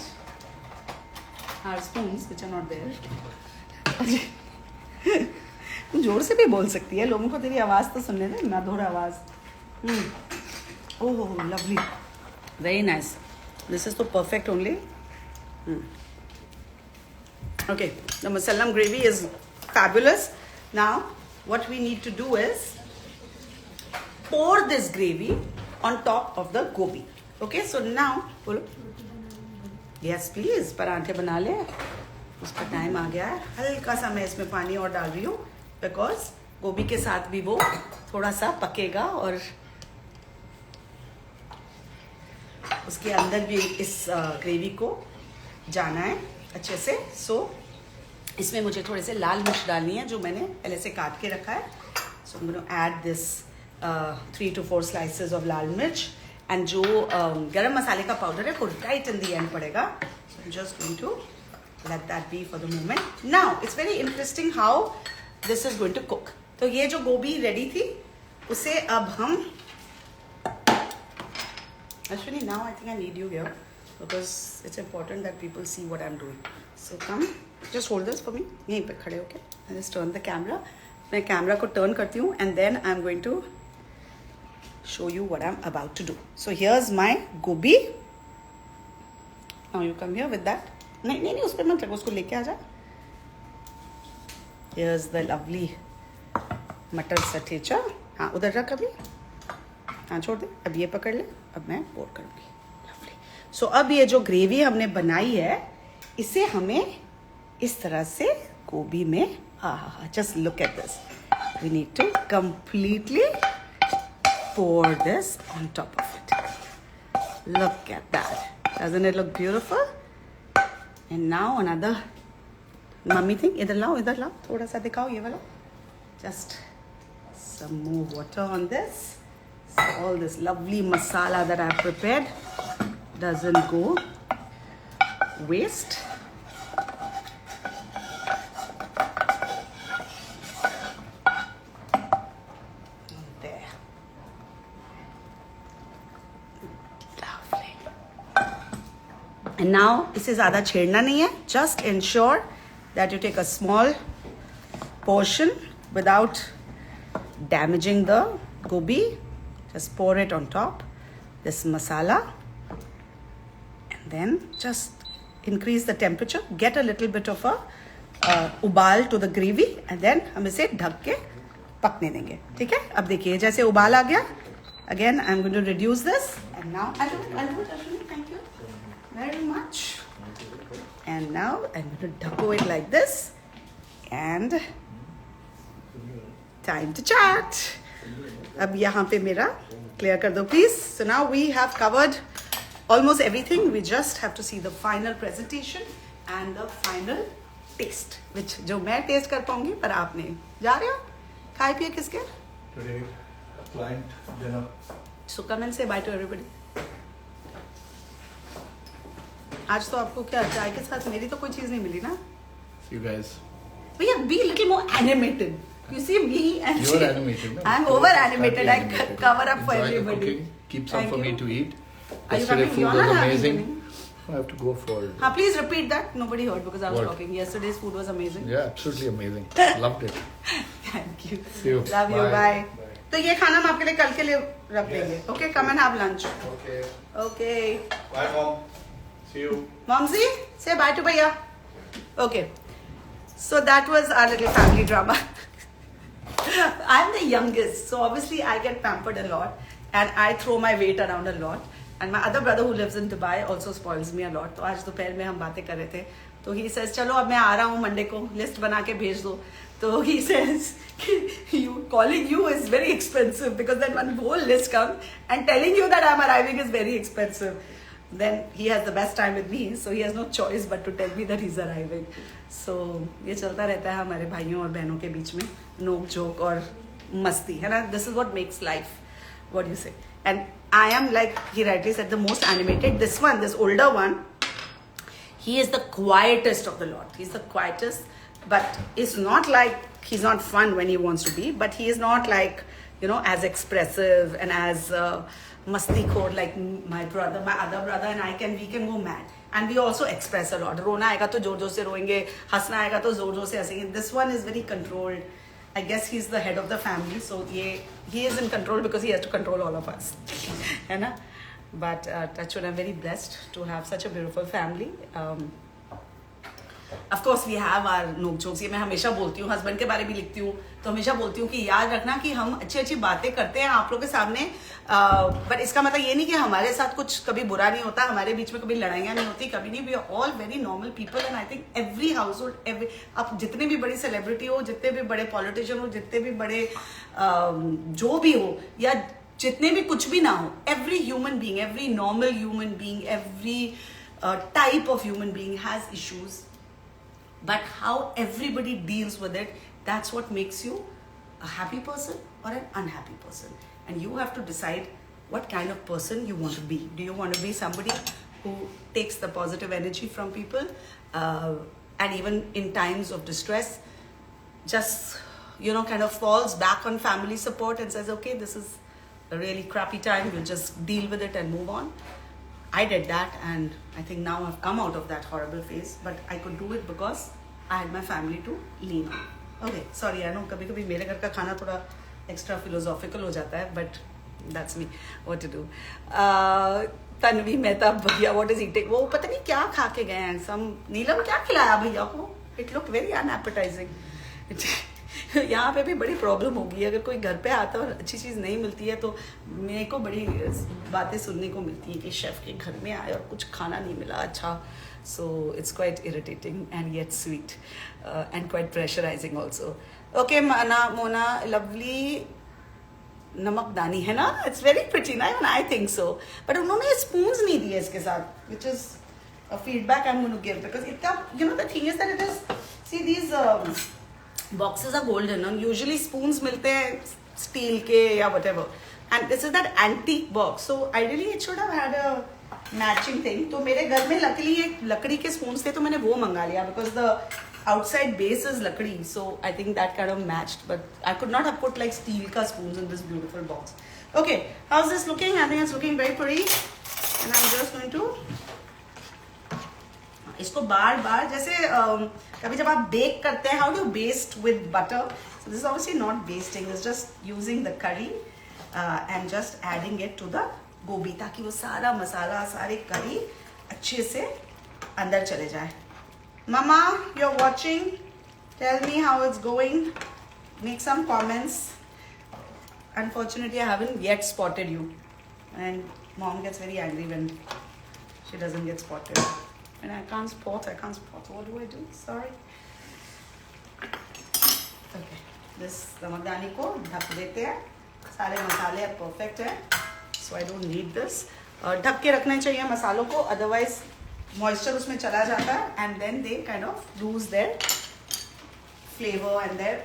are spoons which are not there. जोर से भी बोल सकती है, लोगों को तेरी आवाज़ तो सुनने दे, मधुर आवाज़. Oh lovely, very nice. This is तो perfect only. Okay, the musallam gravy is fabulous. Now, what we need to do is pour this gravy on top of the gobi. Okay, so now, बोलो. Yes, please. परांठे बना ले. उसका टाइम आ गया है. हल्का सा मैं इसमें पानी और डाल रही हूँ because गोभी के साथ भी वो थोड़ा सा पकेगा और उसके अंदर भी इस ग्रेवी को जाना है अच्छे से. सो इसमें मुझे थोड़े से लाल मिर्च डालनी है जो मैंने पहले से काट के रखा है. सो I'm going to add this 3 to 4 slices of लाल मिर्च. एंड जो गरम मसाले का पाउडर है वो राइट इन द एंड पड़ेगा. सो I'm just going to let that be for the moment. Now it's very interesting how this is going to cook. तो ये जो गोभी रेडी थी उसे अब हम Ashwini, now I think I need you here because it's important that people see what I'm doing. So come, just hold this for me. यहीं पे खड़े होके. I just turn the camera. मैं कैमरा को टर्न करती हूँ and then I'm going to show you what I'm about to do. So here's my gobi. Now you come here with that. नहीं उस पर मत रखो, उसको लेके आ जा. Here's the lovely मटर सठेचा. हाँ उधर रख अभी. हाँ छोड़ दे, अब ये पकड़ ले, अब मैं पोर करूँगी. सो अब ये जो ग्रेवी हमने बनाई है इसे हमें इस तरह से गोभी में, just look at this, we need to completely pour this on top of it. Look at that. Doesn't it look beautiful? And now another mummy thing. इधर लाओ, थोड़ा सा दिखाओ ये वाला. Just some more water on this. So all this lovely masala that I've prepared doesn't go waste. There. Lovely. And now इसे ज़्यादा छेड़ना नहीं है. Just ensure that you take a small portion without damaging the gobi. Just pour it on top, this masala, and then just increase the temperature, get a little bit of a उबाल to the gravy, and then हम इसे ढक के पकने देंगे. ठीक है? अब देखिए जैसे उबाल आ गया. Again, I'm going to reduce this, and now I'll do it. Thank you very much. And now I'm going to ढको it like this, and time to chat. अब यहाँ पे मेरा clear कर दो please. So now we have covered almost everything. We just have to see the final presentation and the final taste, which जो मैं taste कर पाऊंगी पर आप नहीं. जा रहे हो? खाए पिए किसके? Today, a client dinner. So come and say bye to everybody. आज तो आपको क्या चाय के साथ मेरी तो कोई चीज नहीं मिली ना? See you guys. Be a little more animated. You see me and You're animated. No? I'm over animated. I Animated. cover up for Enjoy the everybody. cooking. Keep some Thank for you. me to eat. Are you Yesterday coming? food You're was not having amazing. any? I have to go for. Please repeat that. Nobody heard because I was What? talking. Yesterday's food was amazing. Yeah, absolutely amazing. Loved it. Thank you. See you. Love you. Bye. Bye. तो ये खाना हम आपके लिए कल के लिए रख देंगे. Yes. Okay, come and have lunch. Okay. Okay. Bye, mom. See you. Momsy, say bye to Bhaiya. Okay. So that was our little family drama. I'm the youngest, so obviously I get pampered a lot and I throw my weight around a lot. And my other brother who lives in Dubai also spoils me a lot. तो आज दोपहर में हम बातें कर रहे थे. तो he says, चलो अब मैं आ रहा हूँ मंडे को, लिस्ट बना के भेज दो. तो he says, calling you is very expensive because then one whole list comes and telling you that I'm arriving is very expensive. Then he has the best time with me, so he has no choice but to tell me that he's arriving. So ये चलता रहता है हमारे भाइयों और बहनों के बीच में नोक जोक और मस्ती है ना. This is what makes life. What do you say? And I am, like he rightly said, the most animated. This older one, he is the quietest of the lot. He's the quietest, but it's not like he's not fun when he wants to be, but he is not like, as expressive and as masti-khor like my other brother, and we can go mad. And we also express a lot. रोना आएगा तो जोर जोर से रोएंगे, हंसना आएगा तो जोर जोर से हंसेंगे. This one is very controlled. I guess he's the head of the family, so he is in control because he has to control all of us. है ना? But touch wood, I'm very blessed to have such a beautiful family. Of course, we have our नोक जोक्स. ये मैं हमेशा बोलती हूँ, हस्बैंड के बारे में लिखती हूँ तो हमेशा बोलती हूँ कि याद रखना कि हम अच्छी अच्छी बातें करते हैं आप लोग के सामने, बट इसका मतलब ये नहीं कि हमारे साथ कुछ कभी बुरा नहीं होता, हमारे बीच में कभी लड़ाइयाँ नहीं होती, कभी नहीं. We are all very normal people and I think every household, आप जितने भी बड़ी सेलिब्रिटी हो, जितने भी बड़े पॉलिटिशियन हो, जितने भी बड़े जो भी हो या जितने भी कुछ भी ना हो, every human being, every normal human being, every type of human being has issues. But how everybody deals with it, that's what makes you a happy person or an unhappy person. And you have to decide what kind of person you want to be. Do you want to be somebody who takes the positive energy from people and even in times of distress, just, kind of falls back on family support and says, okay, this is a really crappy time, we'll just deal with it and move on. I did that, and I think now I've come out of that horrible phase, but I could do it because I had my family to lean on. Okay, sorry, I know कभी-कभी मेरे घर का खाना थोड़ा extra philosophical हो जाता है, but that's me. What to do? Tanvi Mehta भैया, what is eating? वो पता नहीं क्या खा के गए हैं. नीलम क्या खिलाया भैया को? It looked very unappetizing. यहाँ पे भी बड़ी प्रॉब्लम होगी अगर कोई घर पे आता है और अच्छी चीज़ नहीं मिलती है तो मेरे को बड़ी बातें सुनने को मिलती है कि शेफ के घर में आए और कुछ खाना नहीं मिला अच्छा. So it's quite irritating and yet sweet and quite pressurising also. Okay Mona lovely नमकदानी है ना, इट्स वेरी प्रिटी ना, and I think so. But उन्होंने स्पून्स नहीं दिए इसके साथ, which is a feedback I am going to give because इतना the thing is that it is see these boxes are golden and usually spoons milte hain steel ke ya whatever, and this is that antique box, so ideally it should have had a matching thing. तो मेरे घर में luckily एक लकड़ी के spoons थे तो मैंने वो मंगा लिया because the outside base is लकड़ी, so I think that kind of matched, but I could not have put like steel ka spoons in this beautiful box. Okay, how's this looking? I think it's looking very pretty, and I'm just going to इसको बार बार जैसे कभी जब आप बेक करते हैं, how do baste with butter. So this is obviously not basting, it's just using the curry and just adding it to the gobi ताकि वो सारा मसाला सारे करी अच्छे से अंदर चले जाए. Mama, you're watching. Tell me how it's going. Make some comments. Unfortunately, I haven't yet spotted you. And mom gets very angry when she doesn't get spotted. And I can't spot. What do I do? Sorry. Okay. This नमकदानी को ढक देते हैं. सारे मसाले अब परफेक्ट है. So I don't need this. ढक के रखना चाहिए मसालों को, otherwise moisture उसमें चला जाता है and then they kind of lose their flavor and their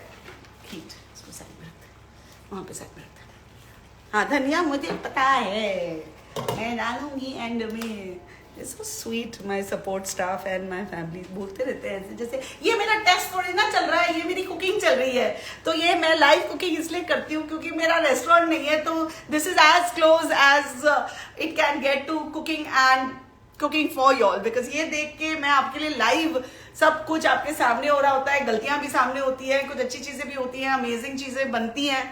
heat. इसको साइड में रखते हैं, वहाँ पे साइड में रखते हैं. हाँ, धनिया मुझे पता है, मैं डालूंगी एंड में. It's so sweet, my support staff and my family बोलते रहते हैं ऐसे जैसे ये मेरा टेस्ट थोड़ी ना चल रहा है, ये मेरी कुकिंग चल रही है. तो ये मैं लाइव कुकिंग इसलिए करती हूँ क्योंकि मेरा रेस्टोरेंट नहीं है, तो this is as close as it can get to cooking and cooking for you all. Because ये देख के मैं आपके लिए लाइव सब कुछ आपके सामने हो रहा होता है. गलतियां भी सामने होती है, कुछ अच्छी चीजें भी होती हैं, अमेजिंग चीजें बनती हैं.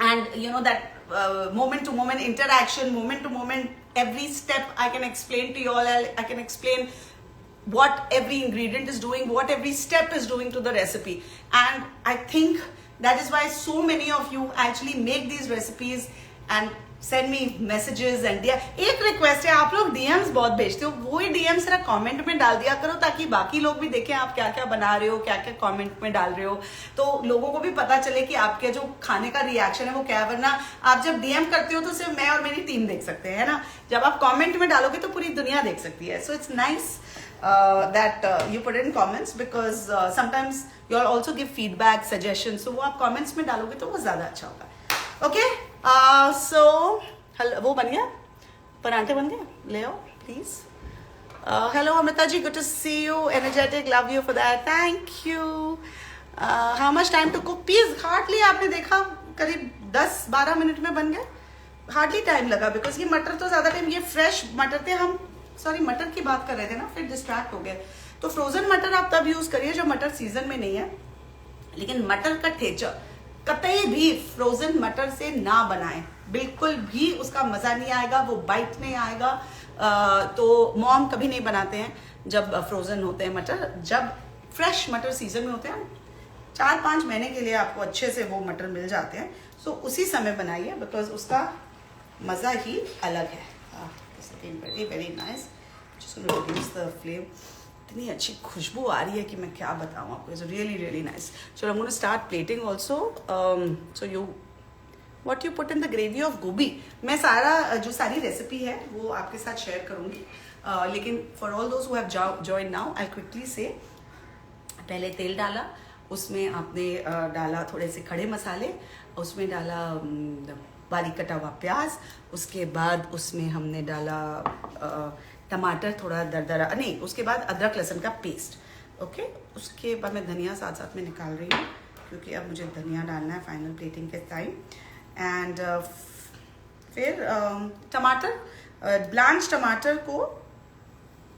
And you know that moment to moment interaction, moment to moment, every step I can explain to you all. I can explain what every ingredient is doing, what every step is doing to the recipe. And I think that is why so many of you actually make these recipes and send me messages and एक रिक्वेस्ट है, आप लोग DMs बहुत भेजते हो, वो ही DM जरा कमेंट में डाल दिया करो ताकि बाकी लोग भी देखें आप क्या क्या बना रहे हो, क्या क्या कमेंट में डाल रहे हो, तो लोगों को भी पता चले कि आपके जो खाने का रिएक्शन है वो क्या है. वरना आप जब DM करते हो तो सिर्फ मैं और मेरी टीम देख सकते हैं, है ना. जब आप कमेंट में डालोगे तो पूरी दुनिया देख सकती है. So it's nice that you put in comments because sometimes you all also give feedback, suggestions. So वो आप comments में डालोगे तो वो ज़्यादा अच्छा होगा. Okay, so वो बन गया, परांठे बन गए, ले आओ please. Hello Amrita ji, good to see you, energetic, love you for that, thank you. How much time to cook? Please, hardly आपने देखा करीब 10-12 मिनट में बन गए. हार्डली टाइम लगा बिकॉज ये मटर तो ज्यादा टाइम, ये फ्रेश मटर थे, हम सॉरी मटर की बात कर रहे थे ना, फिर डिस्ट्रैक्ट हो गए. तो फ्रोजन मटर आप तब यूज करिए जब मटर सीजन में नहीं है. लेकिन मटर का ठेचा कतई भी फ्रोजन मटर से ना बनाएं, बिल्कुल भी उसका मजा नहीं आएगा, वो बाइट नहीं आएगा. तो मॉम कभी नहीं बनाते हैं जब फ्रोजन होते हैं मटर. जब फ्रेश मटर सीजन में होते हैं 4-5 महीने के लिए आपको अच्छे से वो मटर मिल जाते हैं, सो उसी समय बनाइए बिकॉज उसका मजा ही अलग है. Very very nice. Reduce the flame. इतनी अच्छी खुशबू आ रही है कि मैं क्या बताऊँ आपको. It's really really nice. चलो I'm going to start plating also. So you what you put in the gravy of gobi, मैं सारा जो सारी रेसिपी है वो आपके साथ शेयर करूँगी. लेकिन for all those who have join now I quickly से, पहले तेल डाला, उसमें आपने डाला थोड़े से खड़े मसाले, उसमें डाला बारीक कटा हुआ प्याज, उसके बाद उसमें हमने डाला टमाटर थोड़ा दरदरा, नहीं उसके बाद अदरक लहसुन का पेस्ट. ओके, उसके बाद मैं धनिया साथ साथ में निकाल रही हूँ क्योंकि अब मुझे धनिया डालना है फाइनल प्लेटिंग के टाइम. एंड फिर टमाटर, ब्लांच टमाटर को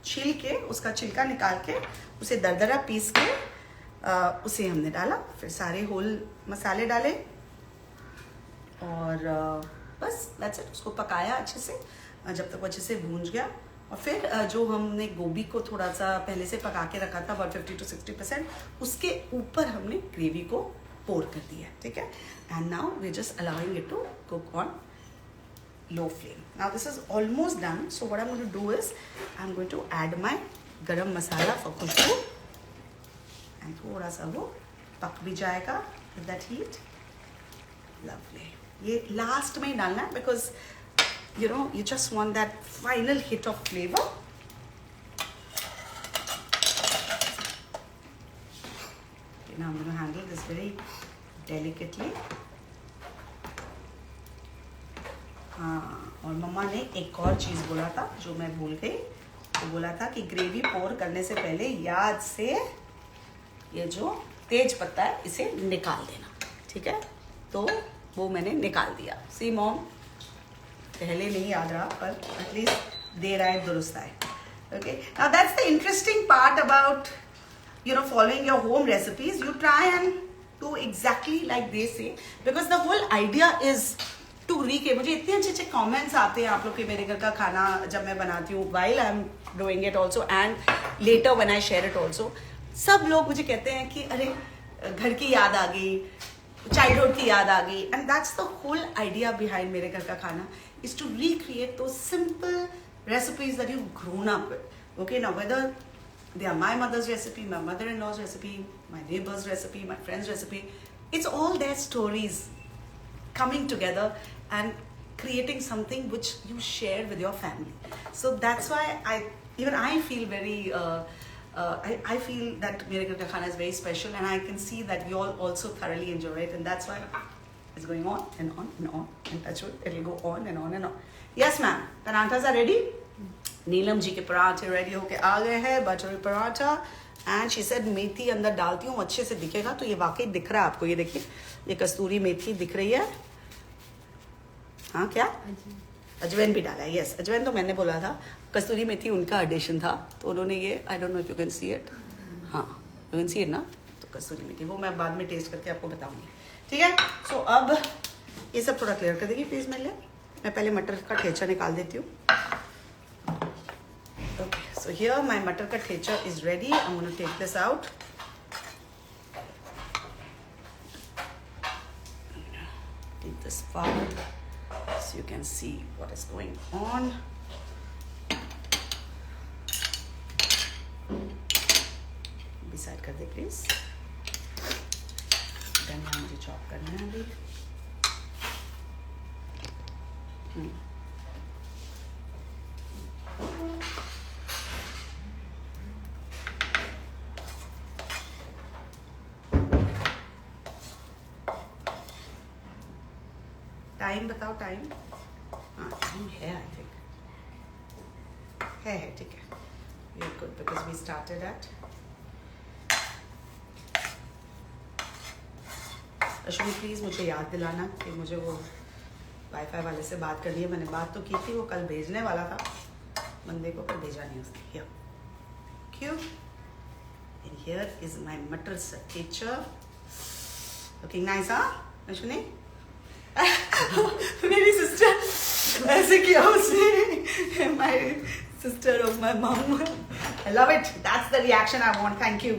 छील के उसका छिलका निकाल के उसे दरदरा पीस के उसे हमने डाला. फिर सारे होल मसाले डाले और बस दैट्स इट. उसको पकाया अच्छे से जब तक वो अच्छे से भूंज गया. और फिर जो हमने गोभी को थोड़ा सा पहले से पका के रखा था about 50 to 60%, उसके ऊपर हमने ग्रेवी को पोर कर दिया. ठीक है. And now we just allowing it to cook on low flame. Now this is almost done. So what I'm going to do is I'm going to add my garam masala for खुशबू, and थोड़ा सा वो पक भी जाएगा with that heat. Lovely. ये लास्ट में ही डालना है because you know you just want that final hit of flavor. Okay, now I'm going to handle this very delicately. हाँ, और मम्मा ने एक और चीज़ बोला था जो मैं भूल गई. तो बोला था कि ग्रेवी पोर करने से पहले याद से ये जो तेज पत्ता है इसे निकाल देना. ठीक है, तो वो मैंने निकाल दिया. सी मॉम, पहले नहीं याद रहा पर एटलीस्ट देर आए दुरुस्त आए. Okay, now that's the interesting part about following your home recipes. You try and do exactly like they say because the whole idea is to recreate. मुझे इतने अच्छे अच्छे कमेंट्स आते हैं आप लोग के मेरे घर का खाना जब मैं बनाती हूँ, while I am doing it also and later when I share it also. सब लोग मुझे कहते हैं कि अरे घर की याद आ गई, चाइल्डहुड की याद आ गई. And that's the whole idea behind मेरे घर का खाना, इज टू रिक्रिएट दो simple recipes that you've grown up with. Okay, now whether they are my mother's recipe, my mother-in-law's recipe, my neighbor's recipe, my friend's recipe, it's all their stories coming together and creating something which you share with your family. So that's why I feel very I feel that Mere Ghar Ka Khana is very special, and I can see that you all also thoroughly enjoy it, and that's why it's going on and on and on, and touch wood, it'll go on and on and on. Yes ma'am, paranthas are ready. Neelam ji के पराठे रेडी होके आ गए हैं, butter paratha. And she said मेथी अंदर डालती हूँ अच्छे से दिखेगा. तो ये वाकई दिख रहा है आपको, ये देखिए ये कस्तूरी मेथी दिख रही है. हाँ क्या अजवाइन भी डाला है. यस अजवाइन तो मैंने बोला था, कस्तूरी मेथी उनका एडिशन था, तो उन्होंने ये I don't know if you can see it. हाँ यू कैन सी इट ना. तो कस्तूरी मेथी वो मैं बाद में टेस्ट करके आपको बताऊंगी. ठीक है. सो अब ये सब थोड़ा क्लियर कर देगी प्लीज. मैं पहले मटर का ठेचा निकाल देती हूँ. Okay, so here my matar ka thecha is ready. I'm going to take this out. Take this forward so you can see what is going on. Beside kar de please. धनिया मुझे chop करना है अभी. टाइम बताओ. टाइम हाँ टाइम है आई थिंक है ठीक है. We are good because we started at. Ashwini please मुझे याद दिलाना कि मुझे वो वाईफाई वाले से बात करनी है. मैंने बात तो की थी, वो कल भेजने वाला था बंदे को, पर भेजा नहीं उसने. हियर क्यों. एंड हियर इज माय मटर सटेचा. Looking nice. हाँ अश्विनी मेरी सिस्टर ऐसे किया उसने. My sister of my mum. I love it. That's the reaction I want. Thank you.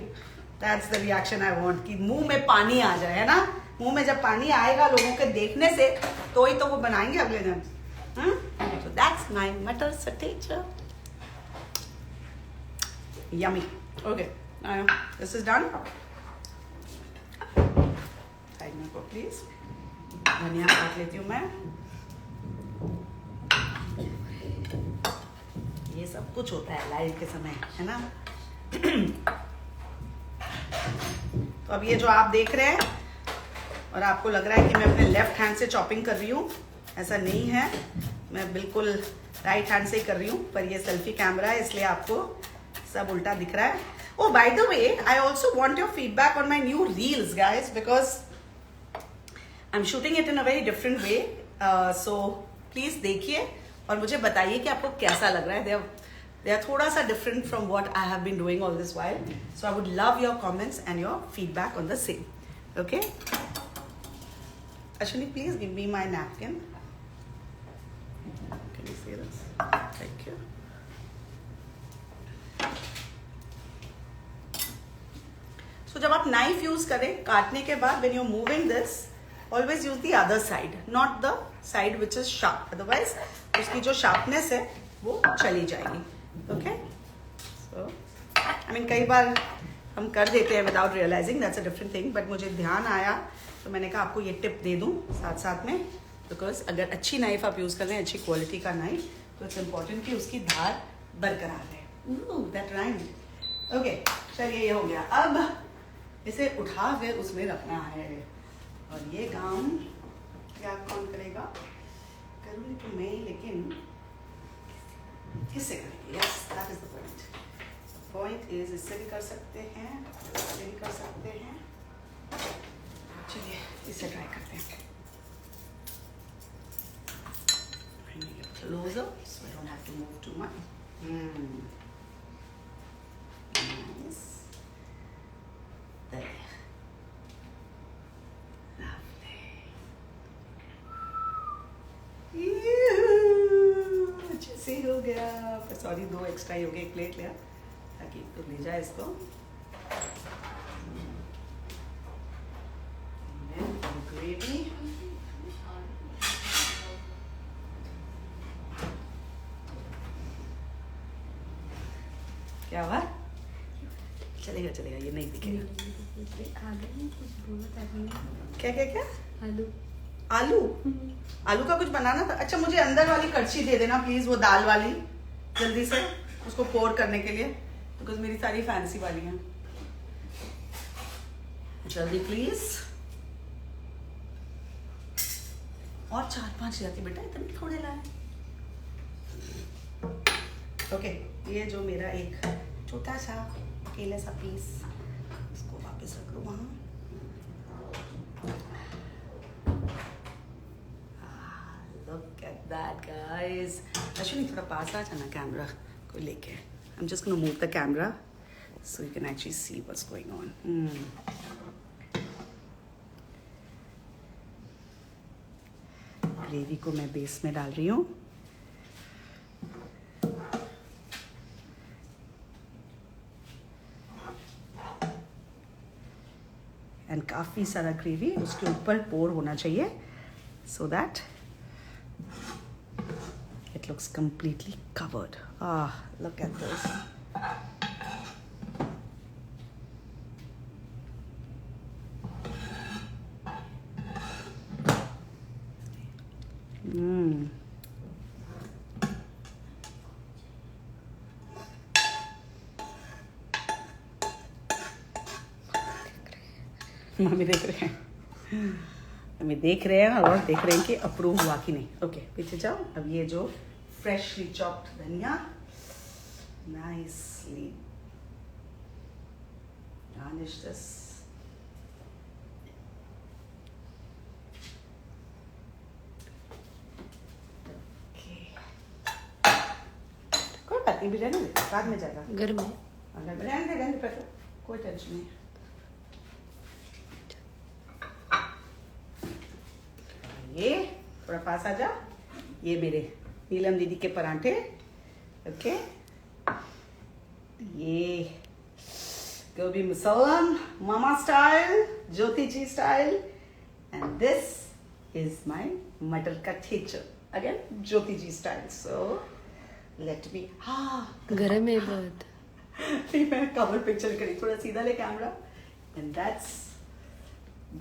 That's the reaction I want कि मुंह में पानी आ जाए, है ना. मुंह में जब पानी आएगा लोगों के देखने से तो ही तो वो बनाएंगे अगले दिन. So that's my matar satecha. Yummy. Okay, now this is done. Side में को please. धनिया काट लेती हूँ मैं. ये सब कुछ होता है लाइव के समय, है ना. तो अब ये जो आप देख रहे हैं और आपको लग रहा है कि मैं अपने लेफ्ट हैंड से चॉपिंग कर रही हूँ, ऐसा नहीं है. मैं बिल्कुल राइट हैंड से ही कर रही हूँ, पर ये सेल्फी कैमरा है इसलिए आपको सब उल्टा दिख रहा है. Oh, by the way, I also want your feedback on my new reels, guys, because I'm shooting it in a very different way. So please देखिए और मुझे बताइए कि आपको कैसा लग रहा है. They are थोड़ा सा different from what I have been doing all this while. So I would love your comments and your feedback on the same. Okay? Ashwini, please give me my napkin. Can you see this? Thank you. So जब आप knife use करें काटने के बाद, when you're moving this, always use the other side, not the side which is sharp. Otherwise, उसकी जो sharpness है वो चली जाएगी. Okay? So, I mean कई बार हम कर देते हैं without realizing, that's a different thing. But मुझे ध्यान आया तो मैंने कहा आपको ये टिप दे दूँ साथ साथ में, because अगर अच्छी नाइफ आप यूज़ कर रहे हैं, अच्छी क्वालिटी का नाइफ, तो इट्स इम्पोर्टेंट कि उसकी धार बरकरार रहे. Ooh, that rhymed. Okay, चलिए ये हो गया. अब इसे उठा कर उसमें रखना है. और ये काम क्या कौन करेगा? करूँगी तो मैं ही, लेकिन किससे करेंगे? Yes, that is the point. The point is इससे भी कर सकते हैं, इससे भी कर सकते हैं. चलिए इसे ट्राई करते हैं. Bring it closer so I don't have to move too much. Nice. There. Lovely. हो गया, सॉरी 2 एक्स्ट्रा ही हो गए, 1 प्लेट लिया ताकि तो ले जाए इसको। ग्रेवी क्या हुआ? चलेगा चलेगा, ये नहीं दिखेगा। आलू कुछ बोला था आपने। क्या क्या क्या? आलू आलू आलू का कुछ बनाना था। अच्छा मुझे अंदर वाली कड़छी दे देना प्लीज, वो दाल वाली, जल्दी से उसको पोर करने के लिए, बिकॉज मेरी सारी फैंसी वाली हैं। जल्दी प्लीज। और 4-5 जाती बेटा, इतने थोड़े लाए। ओके, ये जो मेरा एक छोटा सा अकेला सा पीस, इसको वापस रख लो वहाँ। Look at that, guys. Ashwini, थोड़ा पास आ जाना कैमरा को लेके. I'm just going to move the camera so you can actually see what's going on. Gravy को मैं बेस में डाल रही हूँ. एंड काफ़ी सारा ग्रेवी उसके ऊपर पोर होना चाहिए so that it looks completely covered. Ah, look at this. Mummy देख रहे हैं, मम्मी देख रहे हैं और देख रहे हैं कि अप्रूव हुआ कि नहीं. ओके, पीछे जाओ. अब ये जो फ्रेशली चॉप्ड धनिया नाइसली garnish this. Okay. कोई बात नहीं, भी रहने दे, बाद में जाएगा. घर में अगर रहने दे पर कोई टेंशन नहीं. ये थोड़ा पास आ जा. ये मेरे नीलम दीदी के परांठे. ओके, ये गोभी मुसल्लम मामा style, Jyoti ji style, and this is my मटर का ठेचर again Jyoti ji style. So let me. हाँ, घर में बहुत मैंने कवर पिक्चर करी. थोड़ा सीधा ले camera. And that's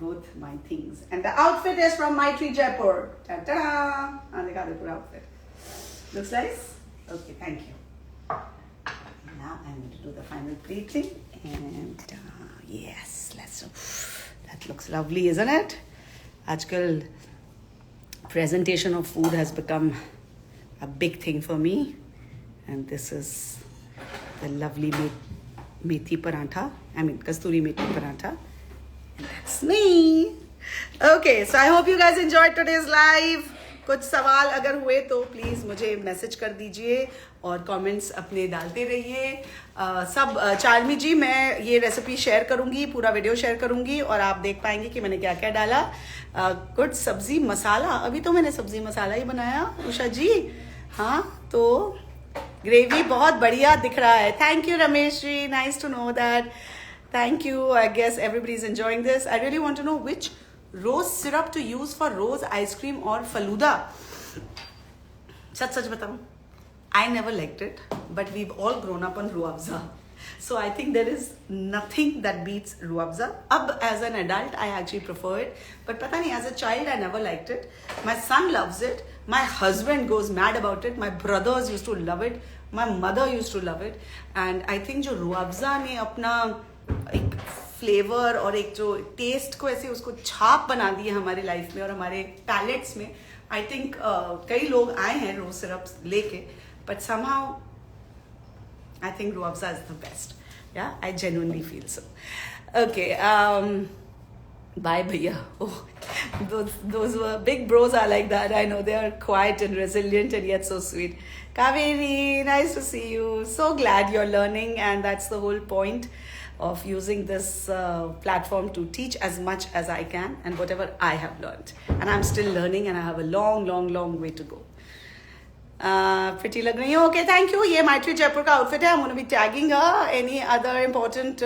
both my things, and the outfit is from Maitri Jaipur. Ta-da! And the pura outfit looks nice. Okay, thank you. Now I'm going to do the final plating, and yes, let's do. That looks lovely, isn't it? Ajkal presentation of food has become a big thing for me, and this is the lovely methi parantha. I mean kasturi methi parantha. That's me. Okay, so I hope you guys enjoyed today's live. कुछ सवाल अगर हुए तो प्लीज़ मुझे मैसेज कर दीजिए और कमेंट्स अपने डालते रहिए. सब चार्मी जी, मैं ये रेसिपी शेयर करूँगी, पूरा वीडियो शेयर करूँगी और आप देख पाएंगे कि मैंने क्या क्या डाला. कुछ सब्जी मसाला, अभी तो मैंने सब्जी मसाला ही बनाया उषा जी. हाँ, तो ग्रेवी बहुत बढ़िया दिख रहा है. Thank you Ramesh ji, nice to know that. Thank you. I guess everybody's enjoying this. I really want to know which rose syrup to use for rose ice cream or faluda. Sach batao. I never liked it, but we've all grown up on ruafza. So I think there is nothing that beats ruafza. Ab as an adult, I actually prefer it. But pata nahi, as a child, I never liked it. My son loves it. My husband goes mad about it. My brothers used to love it. My mother used to love it. And I think जो ruafza ने अपना एक फ्लेवर और एक जो टेस्ट को ऐसे उसको छाप बना दी है हमारी लाइफ में और हमारे पैलेट्स में. आई थिंक कई लोग आए हैं रोज सिरप्स लेके, but somehow I think Rooh Afza is the best. Yeah I genuinely feel so. Okay, bye bhaiya. those were big bros are like that. I know they are quiet and resilient and yet so sweet. Kaveri, nice to see you. So glad you're learning, and that's the whole point of using this platform to teach as much as I can and whatever I have learned. And I'm still learning and I have a long way to go. Pretty लग रही है. Okay, thank you. ये माइट्री जयपुर का आउटफिट है. I'm gonna be tagging her. Any other important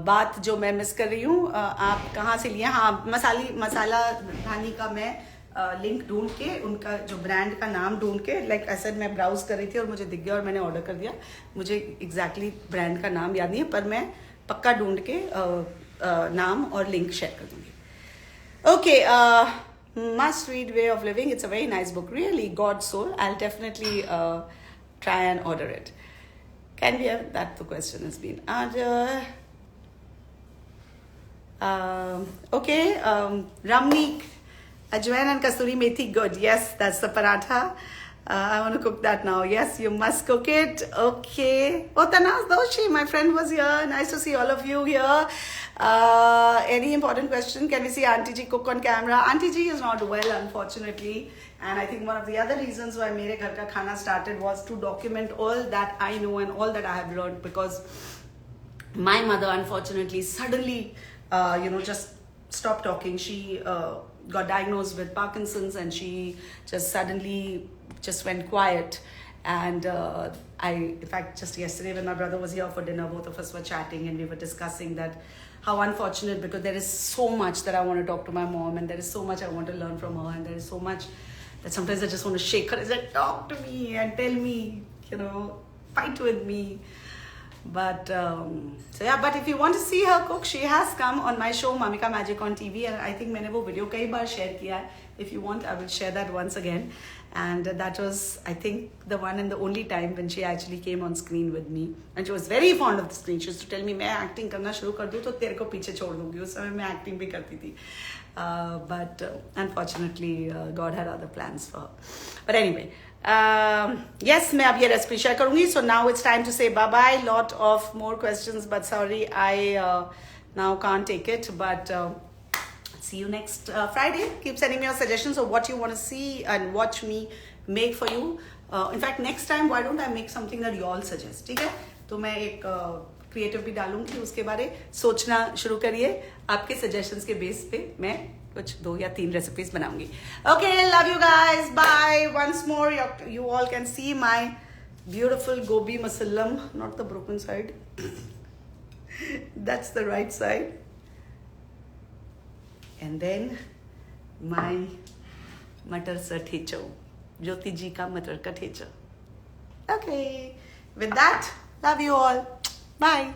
बात जो मैं मिस कर रही हूँ, आप कहाँ से लिए? हाँ, मसाला धानी का मैं लिंक ढूंढ के, उनका जो ब्रांड का नाम ढूंढ के, लाइक ऐसे मैं ब्राउज कर रही थी और मुझे दिख गया और मैंने ऑर्डर कर दिया. मुझे एग्जैक्टली ब्रांड का नाम याद नहीं है, पर मैं पक्का ढूंढ के नाम और लिंक शेयर कर दूंगी. Okay, must read Way of Living. It's a very nice book, really. God's Soul. I'll definitely try and order it. Can we have that? The question has been. Okay, Ramneek, Ajwain and Kasuri Methi, good. Yes, that's the paratha. I want to cook that now. Yes, you must cook it. Okay. Oh, Tanaz Doshi, my friend was here. Nice to see all of you here. Any important question? Can we see Auntie Ji cook on camera? Auntie Ji is not well, unfortunately. And I think one of the other reasons why Mere Ghar Ka Khana started was to document all that I know and all that I have learned, because my mother, unfortunately, suddenly, just stopped talking. She got diagnosed with Parkinson's, and she just suddenly just went quiet. And in fact, just yesterday when my brother was here for dinner, both of us were chatting and we were discussing that how unfortunate, because there is so much that I want to talk to my mom, and there is so much I want to learn from her, and there is so much that sometimes I just want to shake her and say, talk to me and tell me, fight with me. But but if you want to see her cook, she has come on my show Mamika Magic on TV, and I think मैंने वो video कई बार share किया है. If you want, I will share that once again. And that was, I think, the one and the only time when she actually came on screen with me. And she was very fond of the screen. She used to tell me, मैं acting करना शुरू कर दूँ तो तेरे को पीछे छोड़ दूँगी. उस समय मैं acting भी करती थी. But unfortunately, God had other plans for her. But anyway, yes, मैं अब ये recipe share करूँगी. So now it's time to say bye-bye. Lot of more questions, but sorry, I now can't take it. But see you next Friday. Keep sending me your suggestions of what you want to see and watch me make for you. In fact, next time, why don't I make something that you all suggest? ठीक है? तो मैं एक क्रिएटिव भी डालूंगी, उसके बारे सोचना शुरू करिए. आपके सजेशंस के बेस पे मैं कुछ 2 या 3 रेसिपीज बनाऊंगी. Okay, love you guys. Bye. Once more, you all can see my beautiful gobi masalam, not the broken side. That's the right side. And then my matar sa thecho, Jyoti ji ka matar ka thecho. Okay, with that, love you all. Bye.